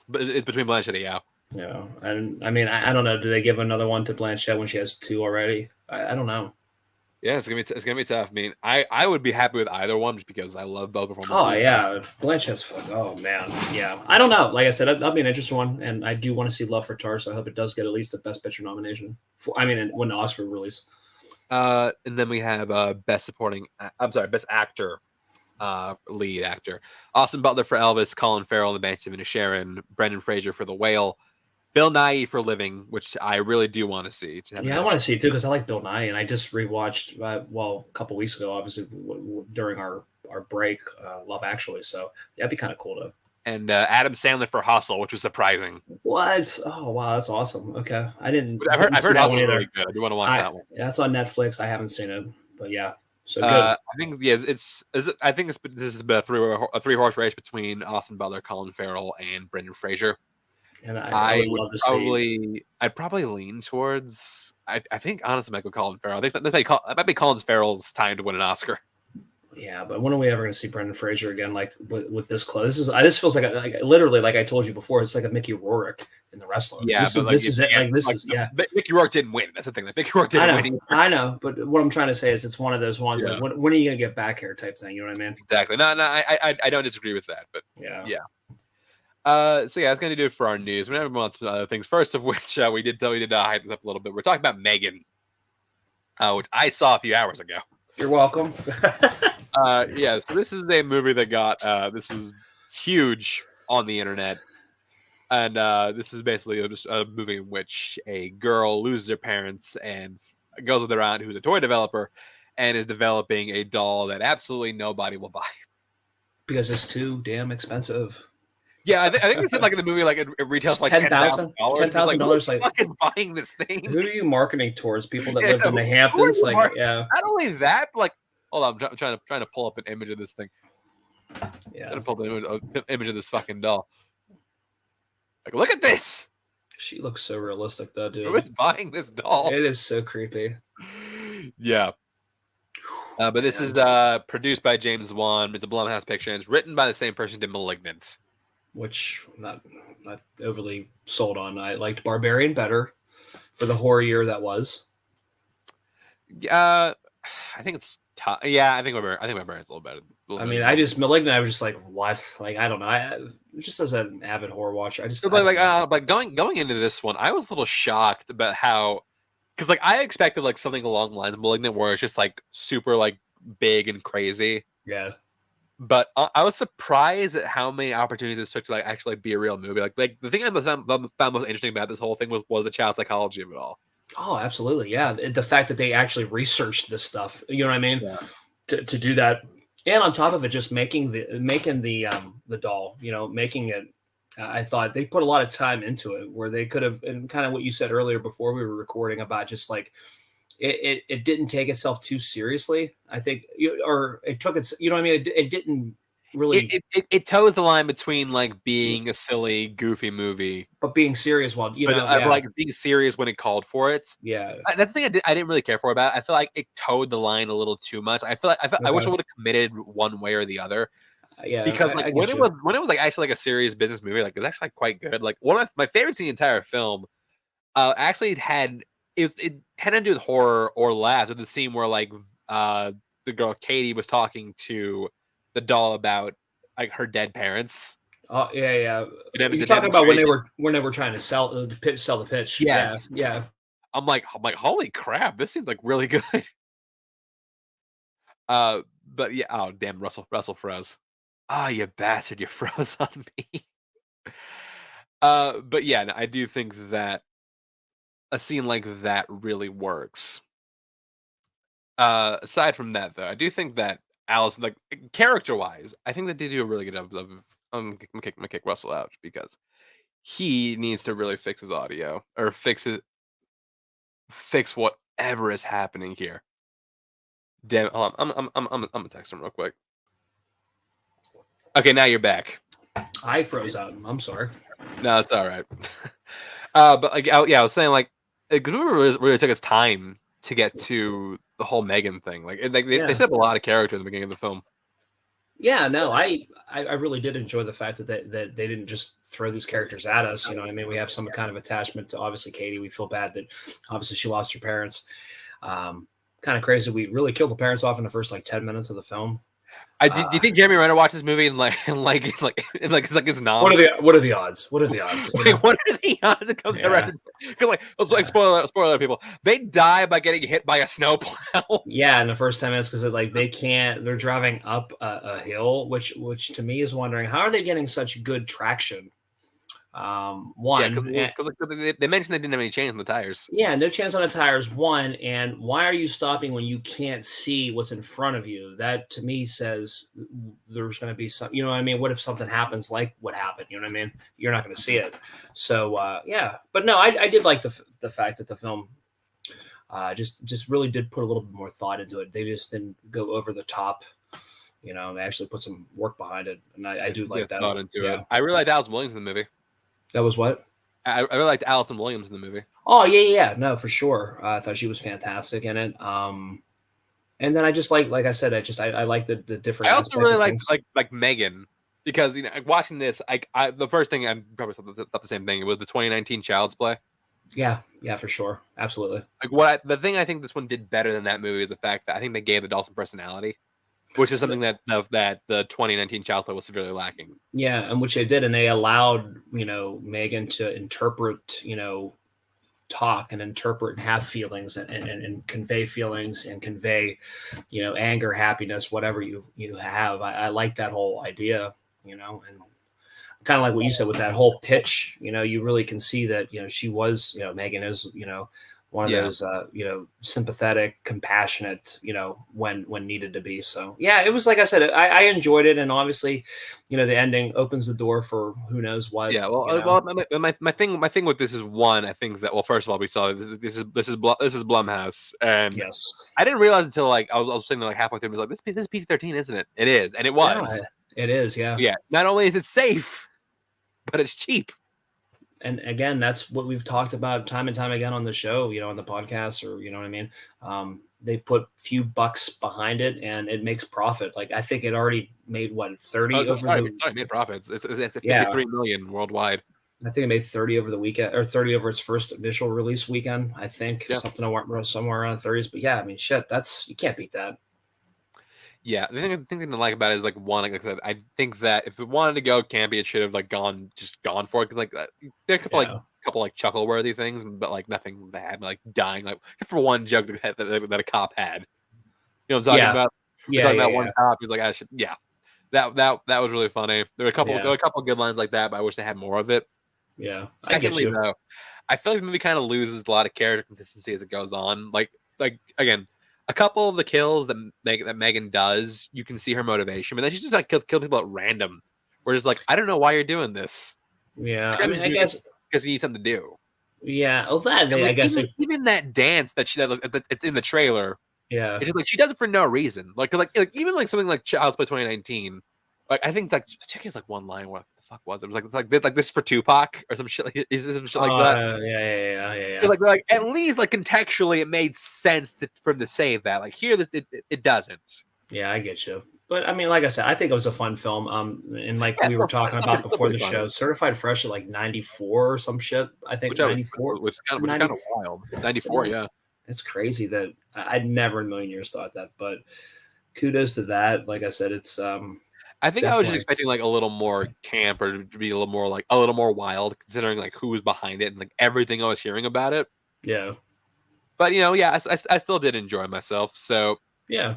But it's between Blanchett and Yeoh. Yeah, and I mean, I don't know. Do they give another one to Blanchett when she has two already? I don't know. Yeah, it's gonna be tough. I mean, I would be happy with either one just because I love both Oh performances. yeah, Blanchett's. Oh man, yeah. I don't know. Like I said, that'll be an interesting one, and I do want to see Love for Tar. So I hope it does get at least a Best Picture nomination. I mean, when the Oscar release. And then we have best supporting. I'm sorry, best actor, lead actor. Austin Butler for Elvis, Colin Farrell in The Banshees of Inisherin, Brendan Fraser for The Whale, Bill Nighy for Living, which I really do want to see. Yeah, I want to see it too because I like Bill Nye, and I just rewatched a couple weeks ago, obviously during our break, Love Actually. So that'd be kind of cool to. And Adam Sandler for Hustle, which was surprising. What? Oh wow, that's awesome. Okay, I didn't. I've didn't see heard that Hustle one was either. really good. I do want to watch that one. Yeah, that's on Netflix. I haven't seen it, but yeah, so good. I think I think this is a three horse race between Austin Butler, Colin Farrell, and Brendan Fraser. And I would love to see. I'd probably lean towards. I think honestly, might go Colin Farrell. I think that might be Colin Farrell's time to win an Oscar. Yeah, but when are we ever going to see Brendan Fraser again? Like with this close, this feels like literally, like I told you before, it's like a Mickey Rourke in The Wrestler. Yeah, this is it. Like this is yeah. Mickey Rourke didn't win. That's the thing. Like Mickey Rourke didn't win. I know, but what I'm trying to say is it's one of those ones like when are you going to get back here type thing. You know what I mean? Exactly. No, I don't disagree with that. But yeah. So yeah, that's going to do it for our news. We have on some other things. First of which we did hype this up a little bit. We're talking about M3GAN, which I saw a few hours ago. You're welcome. Yeah, so this is a movie that got this was huge on the internet, and this is basically just a movie in which a girl loses her parents and goes with her aunt, who's a toy developer, and is developing a doll that absolutely nobody will buy because it's too damn expensive. Yeah, I think it's like in the movie, like it retails like $10,000. $10,000. Who the fuck is buying this thing? Who are you marketing towards? People that live in the Hamptons? Like, yeah. Not only that, but like, hold on, I'm trying to pull up an image of this thing. Yeah. I'm trying to pull up an image of this fucking doll. Like, look at this. She looks so realistic, though, dude. Who is buying this doll? It is so creepy. Yeah. But this is produced by James Wan. It's a Blumhouse picture. And it's written by the same person who did *Malignant*. Which not overly sold on. I liked *Barbarian* better for the horror year that was. I think it's tough. Yeah, I think *Barbarian's a little better. I mean, *Malignant*. I was just like, what? Like, I don't know. Just as an avid horror watcher, I just like going into this one, I was a little shocked about how, because like I expected like something along the lines of *Malignant*, where it's just like super like big and crazy. Yeah. But I was surprised at how many opportunities it took to like actually be a real movie. Like the thing I found most interesting about this whole thing was the child psychology of it all. Oh, absolutely, yeah. The fact that they actually researched this stuff, you know what I mean, to do that, and on top of it, just making the doll, you know, making it. I thought they put a lot of time into it, where they could have, and kind of what you said earlier before we were recording about just like. It didn't take itself too seriously, I think, or it took its, you know what I mean? It didn't really. It toes the line between like being a silly, goofy movie, but being serious while like being serious when it called for it. Yeah, that's the thing I didn't really care for about it. I feel like it towed the line a little too much. I wish I would have committed one way or the other. Yeah, because like when it was like actually like a serious business movie, like it's actually quite good. Like one of my favorites in the entire film, actually it had to do with horror or laugh. With the scene where like the girl Katie was talking to the doll about like her dead parents. Oh yeah. You're talking about when they were trying to sell the pitch. Yes. Yeah. I'm like, holy crap, this seems like really good. But yeah, oh damn, Russell froze. Ah, you bastard, you froze on me. But yeah, I do think that a scene like that really works. Aside from that, though, I do think that Alice, like character-wise, I think that they do a really good job of kick Russell out because he needs to really fix his audio or fix whatever is happening here. Damn, hold on, I'm gonna text him real quick. Okay, now you're back. I froze out. I'm sorry. No, it's all right. But like, I was saying, like, it really took its time to get to the whole M3GAN thing. Like, they set up a lot of characters in the beginning of the film. Yeah, I got you. Like, I wish I would have committed one way or the other. I Yeah, no, I really did enjoy the fact that they didn't just throw these characters at us. You know, what I mean, we have some kind of attachment to obviously Katie. We feel bad that obviously she lost her parents. Kind of crazy. We really killed the parents off in the first like 10 minutes of the film. Do you think Jeremy Renner watched this movie and like it's What nom? are the odds? What are the odds? You know? What are the odds it comes Yeah. because like spoiler people, they die by getting hit by a snowplow. Yeah, in the first 10 minutes because like they can't. They're driving up a hill, which to me is wondering how are they getting such good traction. Yeah, One, because they mentioned they didn't have any chains on the tires. yeah, no chance on the tires. One, and why are you stopping when you can't see what's in front of you? That to me says there's going to be some. You know what I mean? What if something happens like what happened? You know what I mean? You're not going to see it. So yeah, but no, I did like the fact that the film just really did put a little bit more thought into it. They just didn't go over the top. You know, they actually put some work behind it, and I do like that. Thought into it. I really liked Allison Williams in the movie. That was what? I really liked Allison Williams in the movie. Oh yeah, no, for sure. I thought she was fantastic in it. And then I just like I said, I like the different. I also really liked like M3GAN because watching this, I the first thing I probably thought the same thing. It was the 2019 Child's Play. Yeah, for sure, absolutely. Like the thing I think this one did better than that movie is the fact that I think they gave the Dawson personality, which is something that the 2019 Child's Play was severely lacking. Yeah, and which they did, and they allowed M3GAN to interpret talk and interpret and have feelings and convey feelings and convey anger, happiness, whatever you have. I like that whole idea, and kind of like what you said with that whole pitch, you really can see that she was M3GAN is one of those sympathetic, compassionate, when needed to be. So yeah, it was like I said, I enjoyed it, and obviously the ending opens the door for who knows what. Yeah, well, my thing with this is one. I think that first of all, we saw this is Blumhouse, and yes, I didn't realize until like I was sitting there like halfway through, I was like, this is PG-13, isn't it? It is, and it was. Yeah, it is. Yeah. Not only is it safe, but it's cheap. And again, that's what we've talked about time and time again on the show, on the podcast, or what I mean. They put few bucks behind it, and it makes profit. Like I think it already made 30 over it made profits. It's 53 million worldwide. I think it made 30 over the weekend, or 30 over its first initial release weekend. I think something somewhere around 30s. But yeah, I mean, shit, you can't beat that. Yeah, the thing to like about it is like one, like I said, I think that if it wanted to go campy, it should have like gone for it. Cause like there are a couple like chuckle worthy things, but like nothing bad, like dying, like for one joke that a cop had. You know what I'm talking about? Talking about one cop. He's like, that was really funny. There were a couple good lines like that, but I wish they had more of it. Yeah. Secondly, though, I feel like the movie kind of loses a lot of character consistency as it goes on. Like again. A couple of the kills that M3GAN does, you can see her motivation, but then she's just like kill people at random. We're just like, I don't know why you're doing this. Yeah, I mean, I guess because you need something to do. Yeah, I guess even that dance that it's in the trailer. Yeah, it's just like she does it for no reason. Like even like something like Child's Play 2019. Like I think like check is like one line. What the fuck was it? It was like this for Tupac or some shit like some shit like that. Yeah. So like at least like contextually it made sense for him to say that. Like here it doesn't. Yeah, I get you. But I mean, like I said, I think it was a fun film. And like we were talking about before the show, Certified Fresh at like 94 or some shit. I think 94, which is kind of wild. 94, yeah. It's crazy that I'd never in a million years thought that. But kudos to that. Like I said, it's I think I was just expecting like a little more camp or to be a little more wild, considering like who was behind it and like everything I was hearing about it. Yeah. But I still did enjoy myself. So yeah.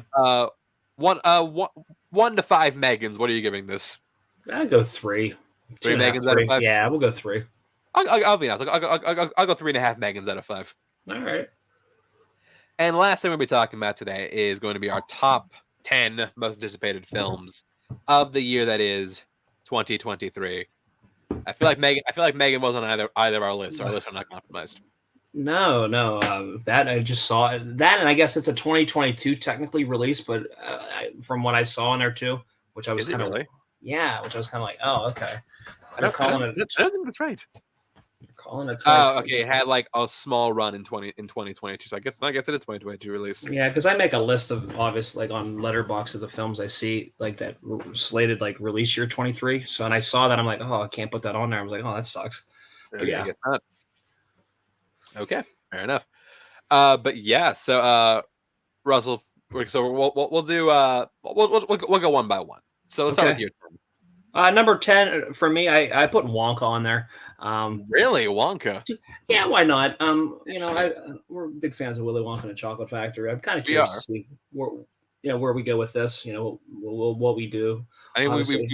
1 to 5 M3GANs. What are you giving this? I'll go 3. 3 M3GANs out of 5. Yeah, we'll go 3. I'll be honest. I'll go 3.5 M3GANs out of 5. All right. And the last thing we'll be talking about today is going to be our top 10 most anticipated films of the year that is 2023. I feel like M3GAN wasn't on either of our lists. Our lists are not compromised. No. That I just saw that, and I guess it's a 2022 technically release, but from what I saw in there too, which I was kind of like, oh, okay. I don't think that's right. They're calling it Oh, okay. 2020. It had like a small run in 2022. So I guess it is 2022 release. Yeah, because I make a list of obviously like on Letterboxd of the films I see like that slated like release year 23. So and I saw that I'm like, oh, I can't put that on there. I was like, oh, that sucks. But Okay, I yeah, guess not. Okay, fair enough. But yeah. So Russell. So we'll do we'll go one by one. So let's start with okay. your turn. Number 10 for me, I put Wonka on there. Really, Wonka? Yeah, why not? Interesting. We're big fans of Willy Wonka and the Chocolate Factory. I'm kind of We curious to are. see where we go with this. What we do. I mean, Obviously,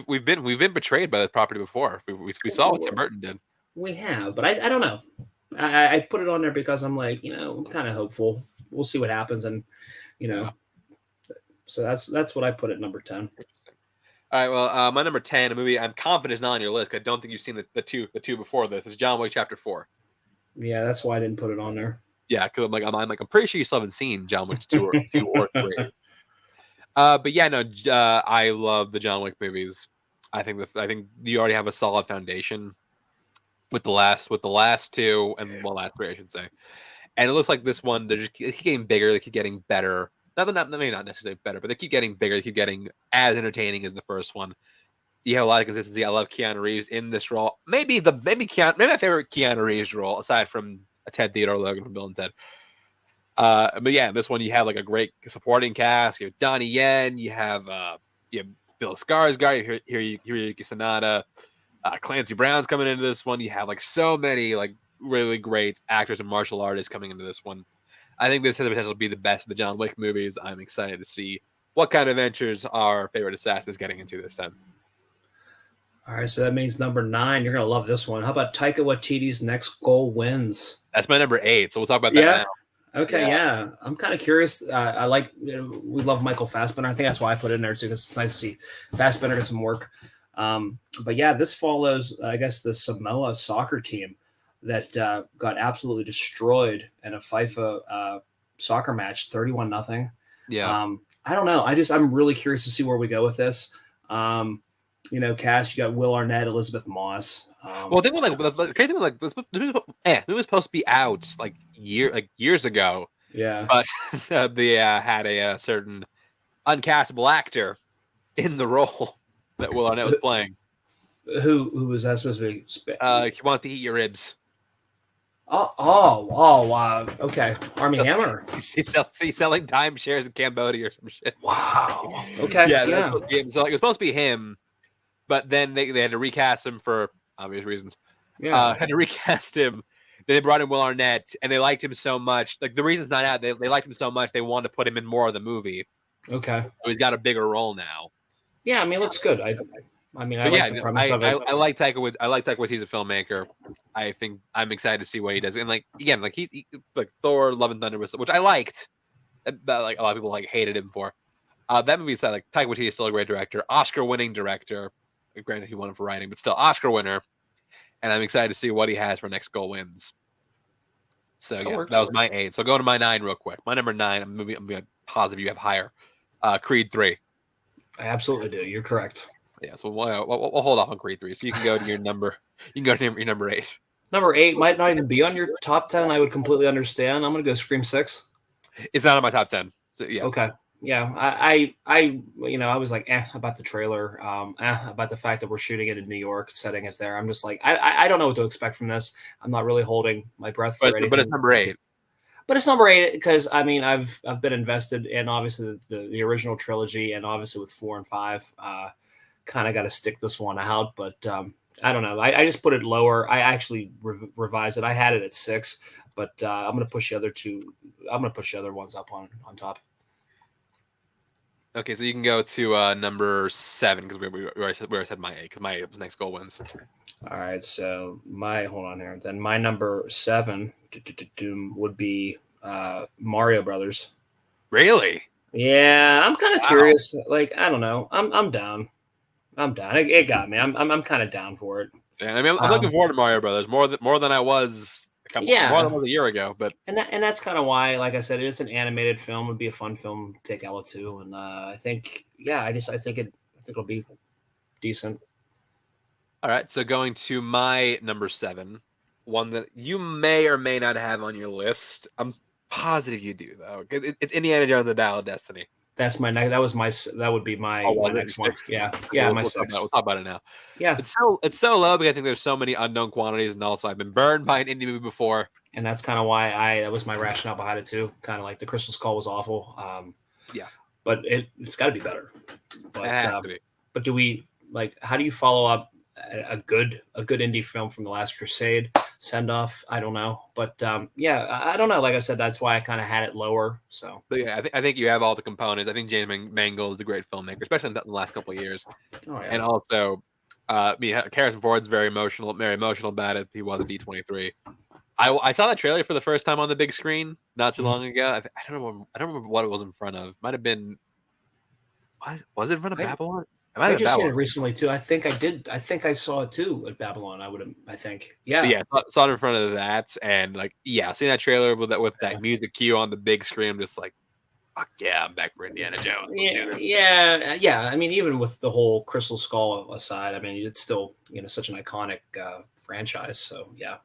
we've been betrayed by the property before. We saw what Tim Burton did. we have, but I don't know. I put it on there because I'm like, I'm kind of hopeful. We'll see what happens, and you Yeah. know, so that's what I put at number 10. Interesting. All right. Well, my number 10, a movie I'm confident is not on your list. I don't think you've seen the two before this. Is John Wick Chapter 4. Yeah, that's why I didn't put it on there. Yeah, because I'm pretty sure you still haven't seen John Wick 2 or 3. But yeah, no, I love the John Wick movies. I think you already have a solid foundation with the last two and the last three, I should say. And it looks like this one, they keep getting bigger, they keep getting better. Maybe not necessarily better, but they keep getting bigger, they keep getting as entertaining as the first one. You have a lot of consistency. I love Keanu Reeves in this role. Maybe my favorite Keanu Reeves role, aside from Ted Theodore Logan from Bill and Ted. But yeah, this one you have like a great supporting cast. You have Donnie Yen, you have Bill Skarsgård, Hiroyuki Sanada, Clancy Brown's coming into this one. You have like so many like really great actors and martial artists coming into this one. I think this has the potential to be the best of the John Wick movies. I'm excited to see what kind of adventures our favorite assassin is getting into this time. All right, so that means number 9. You're gonna love this one. How about Taika Waititi's Next Goal Wins? That's my number 8, so we'll talk about that Yeah. now. Okay, yeah. I'm kind of curious. I like, we love Michael Fassbender. I think that's why I put it in there too, because it's nice to see Fassbender get some work. But yeah, this follows, I guess, the Samoa soccer team that got absolutely destroyed in a FIFA soccer match, 31-0. Yeah. I don't know. I'm really curious to see where we go with this. Cast, you got Will Arnett, Elizabeth Moss. Well, the crazy thing was like it was supposed to be out years ago. Yeah, but they had a certain uncastable actor in the role that Will Arnett was playing. Who was that supposed to be? He wants to eat your ribs. Wow. Okay, Army Hammer. He's selling timeshares in Cambodia or some shit. Wow. Okay. Yeah. Yeah. It was supposed to be him, but then they had to recast him for obvious reasons. Yeah. Had to recast him. Then they brought in Will Arnett, and they liked him so much. Like the reason's not out. They liked him so much they wanted to put him in more of the movie. Okay. So he's got a bigger role now. Yeah, I mean, it looks good. I like the premise of it. I like Taika Waititi. He's a filmmaker. I think I'm excited to see what he does. And like again, like he like Thor: Love and Thunder, which I liked. But like a lot of people like hated him for. That movie aside, like Taika Waititi is still a great director, Oscar-winning director. Granted, he won it for writing, but still Oscar winner. And I'm excited to see what he has for Next Goal Wins. So that was my 8. So going to my 9 real quick. My number 9, I'm positive you have higher. Creed 3. I absolutely do. You're correct. Yeah, so we'll hold off on Creed 3. So you can go to your number. You can go to your number 8. Number 8 might not even be on your top 10. I would completely understand. I'm gonna go Scream 6. It's not on my top 10. So yeah. Okay. Yeah. I was like, about the trailer, about the fact that we're shooting it in New York, setting it there. I'm just like, I don't know what to expect from this. I'm not really holding my breath for anything. But it's number 8. But it's number 8 because I mean I've been invested in obviously the original trilogy, and obviously with 4 and 5, kind of got to stick this one out. But I don't know. I just put it lower. I actually revised it. I had it at 6, but I'm gonna push the other two. I'm gonna push the other ones up on top. Okay, so you can go to number 7 because we already said my 8 because my 8 was Next Goal Wins. All right, so hold on here. Then my number 7 would be Mario Brothers. Really? Yeah, I'm kind of curious. Like, I don't know. I'm down. It got me. I'm kind of down for it. Yeah, I mean, I'm looking forward to Mario Brothers more than I was more than I was a year ago. But that's kind of why, like I said, it's an animated film. It'd be a fun film to take Ella to, and I think, I think it'll be decent. All right, so going to my number 7, one that you may or may not have on your list. I'm positive you do though. It's Indiana Jones and the Dial of Destiny. That's my next. That would be Oh, my was it next one. six? Yeah, Okay, my we'll talk six. about it now. Yeah, It's so low because I think there's so many unknown quantities, and also I've been burned by an indie movie before. and that's kind of why that was my rationale behind it too. Kind of like the Crystal Skull was awful. Yeah, but it's got to be better. it has to be. But do we like? How do you follow up a good indie film from The Last Crusade? Send off? I don't know, but yeah, I don't know. Like I said, that's why I kind of had it lower. So, But yeah, I think you have all the components. I think James Mangold is a great filmmaker, especially in the last couple of years. oh yeah, And also, Harrison Ford's very emotional about it. He was a D23. I saw that trailer for the first time on the big screen not too long ago. I don't remember what it was in front of. Might have been. What was it in front of Babylon? I just seen it recently too. I think I did. I think I saw it too at Babylon. I think. Yeah. But yeah, saw it in front of that, and seeing that trailer with that music cue on the big screen, I'm just like, fuck yeah, I'm back for Indiana Jones. Let's do this. Yeah. I mean, even with the whole Crystal Skull aside, I mean, it's still such an iconic franchise. So yeah.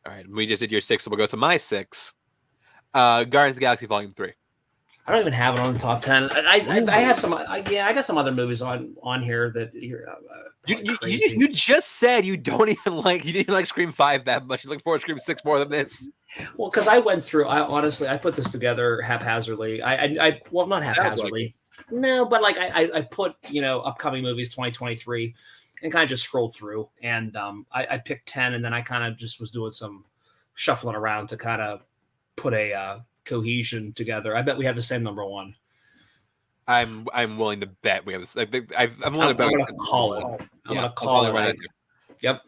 All right, we just did your 6, so we'll go to my 6. Guardians of the Galaxy Volume 3. I don't even have it on the top 10. I have some. I got some other movies on here that you're. You just said you didn't like Scream 5 that much. You look forward to Scream 6 more than this. Well, because I went through. I honestly put this together haphazardly. Well, not haphazardly. No, but like I put upcoming movies 2023, and kind of just scrolled through, and I picked 10, and then I kind of just was doing some shuffling around to kind of put a cohesion together. I bet we have the same number 1. I'm willing to bet we have this. I'm willing to bet. I'm going to call it. I'm going to call it. Yep.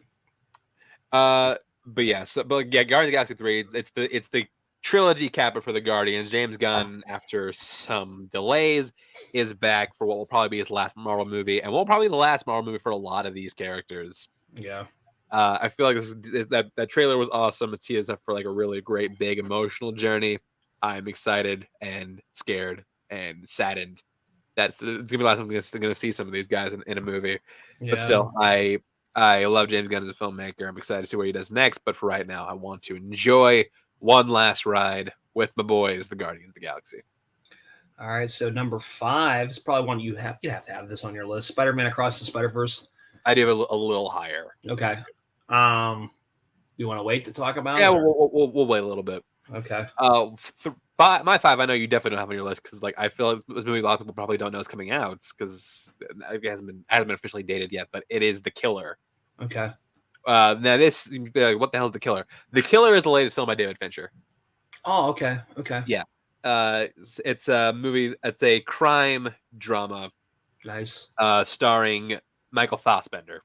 But Guardians of the Galaxy 3. It's the trilogy capper for the Guardians. James Gunn, after some delays, is back for what will probably be his last Marvel movie, and will probably be the last Marvel movie for a lot of these characters. Yeah. I feel like that trailer was awesome. It tees up for like a really great, big, emotional journey. I'm excited and scared and saddened that it's gonna be the last time I'm gonna see some of these guys in a movie. Yeah. But still, I love James Gunn as a filmmaker. I'm excited to see what he does next. But for right now, I want to enjoy one last ride with my boys, the Guardians of the Galaxy. All right, so number 5 is probably one you have to have this on your list. Spider-Man Across the Spider-Verse. I do have a little higher. Okay. You want to wait to talk about? Yeah, we'll wait a little bit. Okay. My 5, I know you definitely don't have on your list because I feel like this movie a lot of people probably don't know is coming out because it hasn't been officially dated yet, but it is The Killer. Okay. Now this, what the hell is The Killer? The Killer is the latest film by David Fincher. Oh, okay. Okay. Yeah. It's a movie. It's a crime drama. Nice. Starring Michael Fassbender.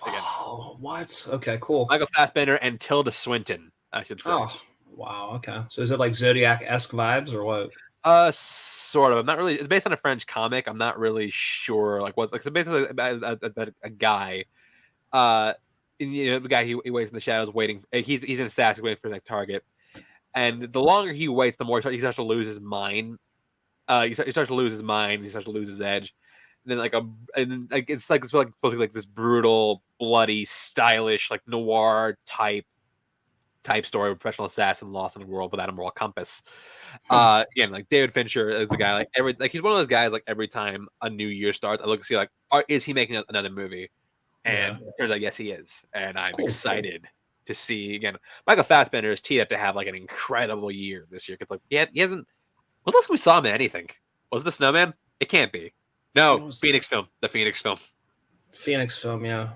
Again. Oh, what? Okay, cool. Michael Fassbender and Tilda Swinton, I should say. Oh, wow. Okay. So is it like Zodiac-esque vibes or what? Sort of. I'm not really. It's based on a French comic. I'm not really sure. So basically, a guy. The guy he waits in the shadows, waiting. He's an assassin waiting for his target, and the longer he waits, the more he starts to lose his mind. He starts to lose his mind. He starts to lose his edge. And then it's supposed to be like this brutal, bloody, stylish, like noir type story of a professional assassin lost in a world without a moral compass. Again, like David Fincher is a guy he's one of those guys. Like every time a new year starts, I look to see is he making another movie? And it turns out yes, he is, and I'm excited to see again. Michael Fassbender is teed up to have like an incredible year this year because he hasn't. When last time we saw him in anything? Was it The Snowman? It can't be. No, Phoenix film. The Phoenix film. Phoenix film, yeah.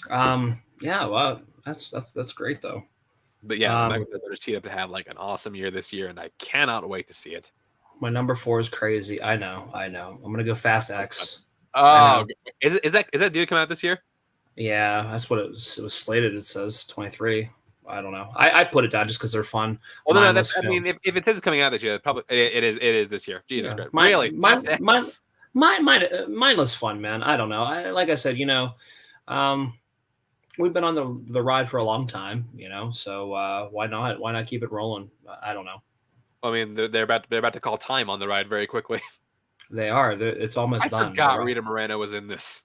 Yeah, well, that's great though. But yeah, Michael Fassbender is teed up to have like an awesome year this year, and I cannot wait to see it. My number 4 is crazy. I know. I'm gonna go Fast X. Oh, is that due to come out this year? Yeah, that's what it was slated. It says 23. I don't know. I put it down just because they're fun. Well, no, that's. I mean, if it says it's coming out this year, probably it is this year. Jesus Christ, really? Mindless fun, man. I don't know. Like I said, we've been on the ride for a long time, so why not? Why not keep it rolling? I don't know. I mean, they're about to call time on the ride very quickly. They are. It's almost done. I forgot Rita Moreno was in this.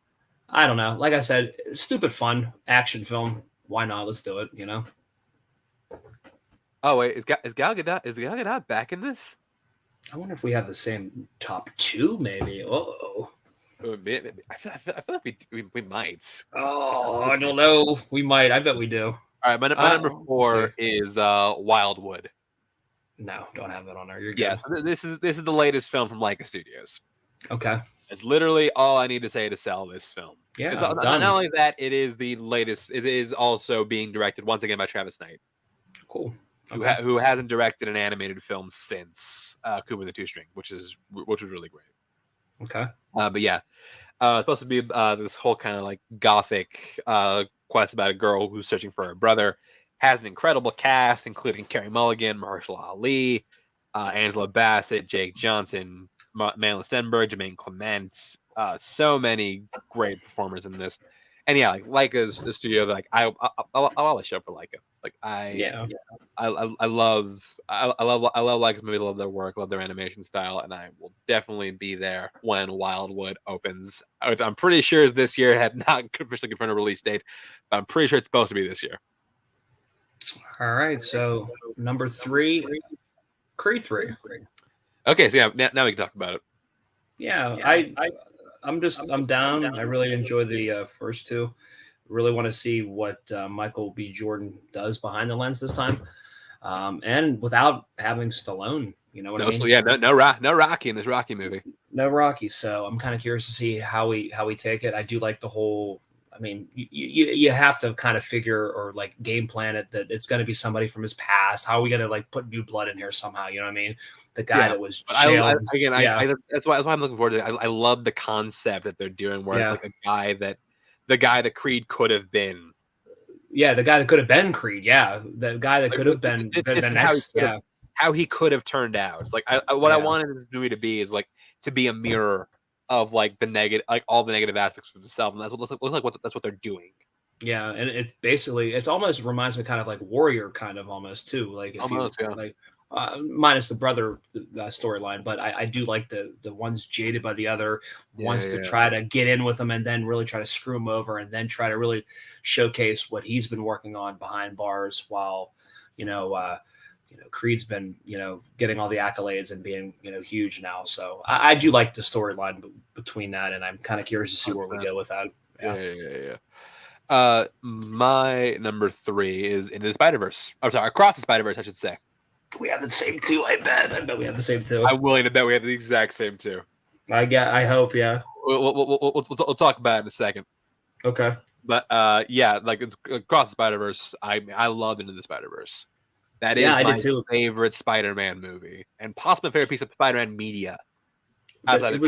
I don't know. Like I said, stupid fun action film. Why not? Let's do it. Oh wait, is Gal Gadot back in this? I wonder if we have the same top two, maybe. Oh, I feel like we might. oh, I Let's see. don't know. We might. I bet we do. All right, my number We'll see. 4 is Wildwood. No, don't have that on there. You're Yeah, good. this is the latest film from Leica Studios. Okay. It's literally all I need to say to sell this film. It's Yeah, not done. only that, it is the latest. It is also being directed once again by Travis Knight, Cool. Okay. who hasn't directed an animated film since Cuba and the Two String, which was really great. Okay. But yeah, it's supposed to be this whole kind of like gothic quest about a girl who's searching for her brother. Has an incredible cast, including Carey Mulligan, Mahershala Ali, Angela Bassett, Jake Johnson, Madeline Stenberg, Jermaine Clement. So many great performers in this. And yeah, like Leica's the studio. Like I'll always show up for Leica. Like I love Leica's movies. I love their work. Love their animation style, and I will definitely be there when Wildwood opens. Which I'm pretty sure is this year. Had not officially confirmed a release date, but I'm pretty sure it's supposed to be this year. All right. So number 3, Creed 3. Okay, so yeah, now we can talk about it. Yeah, I'm down. I really enjoy the first two. Really want to see what Michael B. Jordan does behind the lens this time, and without having Stallone. You know what I mean? So yeah, no Rocky in this Rocky movie. No Rocky. So I'm kind of curious to see how we take it. I do like the whole. I mean, you have to kind of figure or like game plan it that it's going to be somebody from his past. How are we going to like put new blood in here somehow? You know what I mean? The guy that was jailed. That's why I'm looking forward to it. I love the concept that they're doing, where it's like the guy that Creed could have been. Yeah, the guy that could have been Creed. Yeah, the guy that could have been the next. How he could have turned out. It's like I wanted this movie to be is like to be a mirror of like the negative, like all the negative aspects of himself, and that's what they're doing. Yeah, and it almost reminds me kind of like Warrior, kind of almost too, like like minus the brother storyline, but I do like the one's jaded by the other, wants to try to get in with him, and then really try to screw him over, and then try to really showcase what he's been working on behind bars, while Creed's been, getting all the accolades and being, huge now. So I do like the storyline between that, and I'm kind of curious to see where we go with that. Yeah. My number 3 is Into the Spider-Verse. I'm sorry, Across the Spider-Verse, I should say. We have the same two. I bet we have the same two. I'm willing to bet we have the exact same two. I hope. Yeah. We'll talk about it in a second. Okay. But yeah, like it's Across the Spider-Verse. I loved Into the Spider-Verse. That is my favorite Spider-Man movie, and possibly my favorite piece of Spider-Man media outside of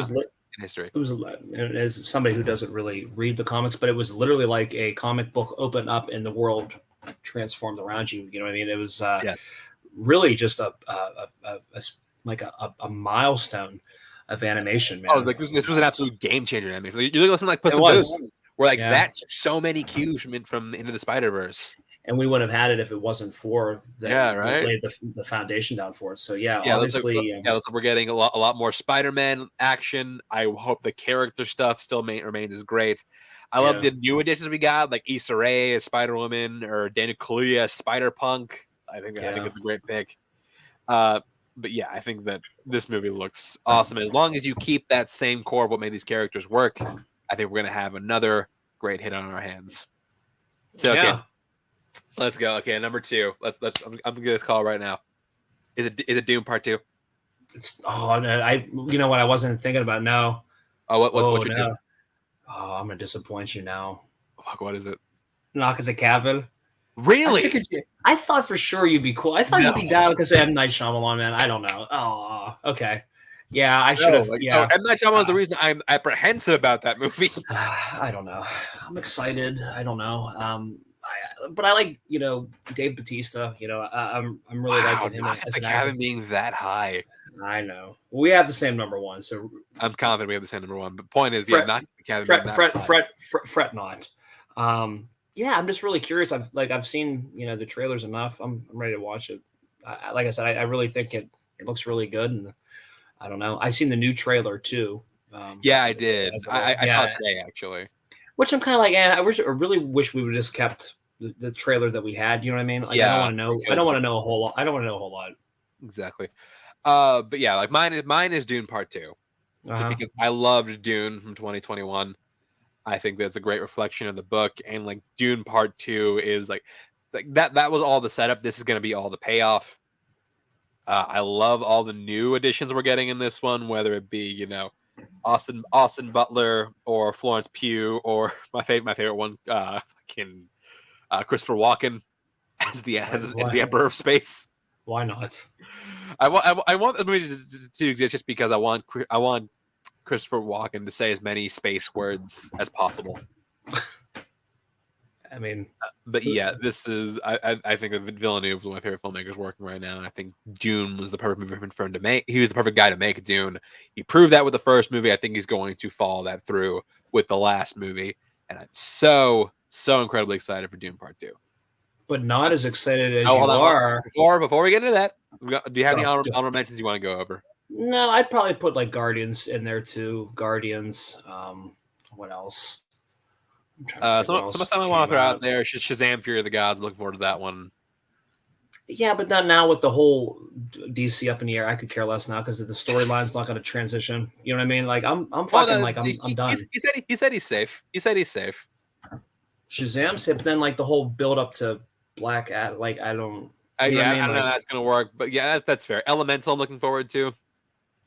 history. It was, as somebody who doesn't really read the comics, but it was literally like a comic book open up and the world transformed around you. You know what I mean? It was really just a milestone of animation, man. Oh, like this was an absolute game changer. I mean, you look at something like Puss in Boots, where like that took so many cues from Into the Spider-Verse. And we wouldn't have had it if it wasn't for that laid the foundation down for it. So obviously, we're getting a lot more Spider-Man action. I hope the character stuff still remains as great. I love the new additions we got, like Issa Rae as Spider-Woman or Daniel Kaluuya as Spider-Punk. I think it's a great pick. But yeah, I think that this movie looks awesome. As long as you keep that same core of what made these characters work, I think we're gonna have another great hit on our hands. So okay. Let's go. Okay, number 2. I'm gonna get this call right now. Is it Doom Part 2? You know what? I wasn't thinking about. No. Oh, what's your 2? Oh, I'm gonna disappoint you now. Fuck, what is it? Knock at the Cabin. Really? I thought for sure you'd be cool. I thought you'd be down because M. Night Shyamalan, man. I don't know. Oh, okay. Yeah, I should have. M. Night Shyamalan is the reason I'm apprehensive about that movie. I don't know. I'm excited. I don't know. But I like, Dave Bautista. I'm really liking him as an actor. Being that high. I know. We have the same number 1, so I'm confident we have the same number 1. But point is, not fret not. Yeah, I'm just really curious. I've seen the trailers enough. I'm ready to watch it. Like I said, I really think it looks really good, and I don't know. I seen the new trailer too. I did. I saw it today actually. Which I'm kind of like, I really wish we would just kept the trailer that we had. You know what I mean? Like, Yeah, I don't want to know. I don't want to know a whole lot. I don't want to know a whole lot. Exactly. But yeah, like mine is Dune Part 2. Just because I loved Dune from 2021. I think that's a great reflection of the book, and like Dune Part 2 is like that was all the setup. This is going to be all the payoff. I love all the new additions we're getting in this one, whether it be Austin Butler or Florence Pugh, or my favorite one, Christopher Walken as the Emperor of Space. Why not? I want the movie to exist just because I want Christopher Walken to say as many space words as possible. I mean, but yeah, this is I think that Villeneuve is one of my favorite filmmakers working right now, and I think Dune was the perfect movie for him to make. He was the perfect guy to make Dune. He proved that with the first movie. I think he's going to follow that through with the last movie, and I'm so incredibly excited for Dune Part 2. But not as excited as you are. Before we get into that, do you have any honorable mentions you want to go over? No, I'd probably put like Guardians in there too. Guardians. What else? Some I want to throw out there. Shazam! Fury of the Gods. I'm looking forward to that one. Yeah, but not now with the whole DC up in the air. I could care less now because the storyline's not going to transition. You know what I mean? Like I'm fucking I'm done. He said he's safe. He said he's safe. Shazam said, but then like the whole build up to Black Ad, like I don't. I don't know how that's gonna work, but yeah, that's fair. Elemental, I'm looking forward to.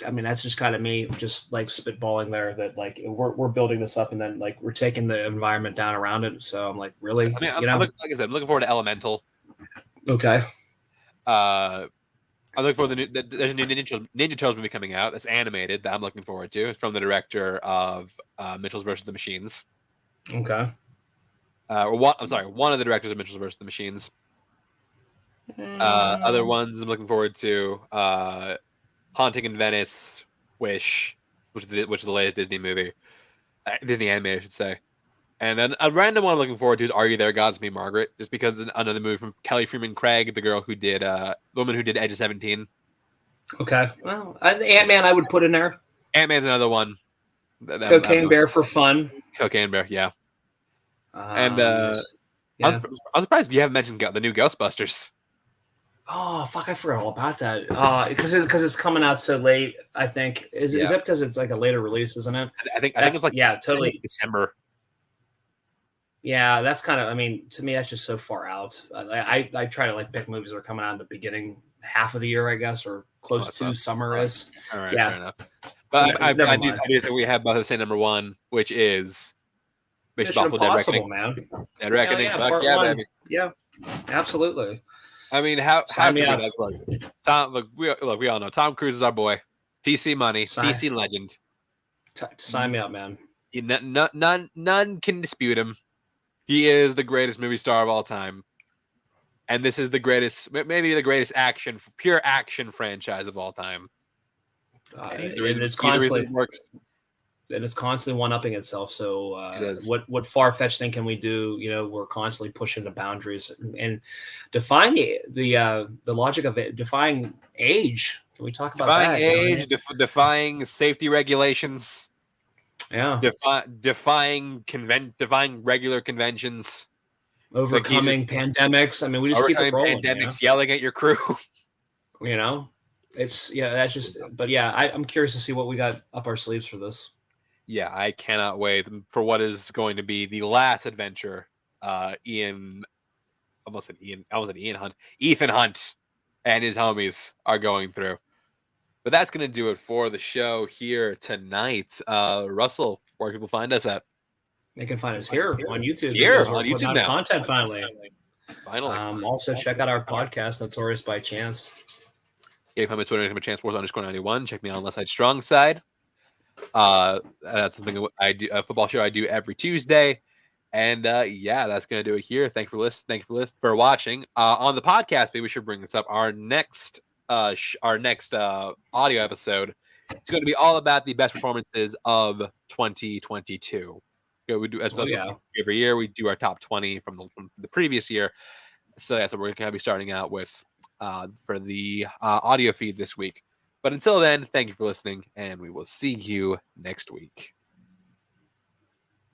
I mean, that's just kind of me, just like spitballing there. That like we're building this up, and then like we're taking the environment down around it. So I'm like, really? I mean, like I said, I'm looking forward to Elemental. Okay. I'm looking forward to there's a new Ninja Turtles movie coming out that's animated that I'm looking forward to. It's from the director of Mitchell's vs. the Machines. Okay. One of the directors of Mitchell's vs. the Machines. Other ones I'm looking forward to: Haunting in Venice, Wish, which is the latest Disney movie, Disney animated, I should say. And then a random one I'm looking forward to is Are You There, God's Me, Margaret? Just because it's another movie from Kelly Freeman Craig, the girl who did, the woman who did Edge of 17. Okay. Well, Ant-Man I would put in there. Ant-Man's another one. Cocaine Bear for fun. Cocaine Bear, yeah. And I'm surprised you haven't mentioned the new Ghostbusters. Oh fuck! I forgot all about that. Because it's coming out so late. I think is that because it's like a later release, isn't it? I think it's like totally December. Yeah, that's kind of. I mean, to me, that's just so far out. I try to like pick movies that are coming out in the beginning half of the year, I guess, or close to summer is. All right, fair enough. But I do think we have both the same number one, which is Mission Impossible, man. Dead Reckoning. Baby. Yeah, absolutely. I mean, how Tom? Look, we all know Tom Cruise is our boy. TC money, TC legend. Sign me up, man. None can dispute him. He is the greatest movie star of all time, and this is the greatest, maybe the greatest pure action franchise of all time. And it's constantly one-upping itself. So what far-fetched thing can we do? We're constantly pushing the boundaries and defying the logic of it, defying age. Can we talk about that? Defying safety regulations. Yeah. Defying regular conventions. Overcoming pandemics. I mean, we just keep it rolling. Pandemics, yelling at your crew. That's just. But yeah, I'm curious to see what we got up our sleeves for this. Yeah, I cannot wait for what is going to be the last adventure. Ethan Hunt and his homies are going through. But that's going to do it for the show here tonight. Russell, where can people find us at? They can find us here on YouTube. Here on YouTube now. Content finally. Also, check out our podcast, Notorious by Chance. Yeah, you can find me on Twitter, @ChanceWars_91. Check me out on Left Side Strong Side. That's something I do, a football show I do every Tuesday. And that's going to do it here. Thank you for watching. On the podcast, maybe we should bring this up. Our next audio episode, it's going to be all about the best performances of 2022. We do every year. We do our top 20 from the previous year. So we're going to be starting out with for the audio feed this week. But until then, thank you for listening, and we will see you next week.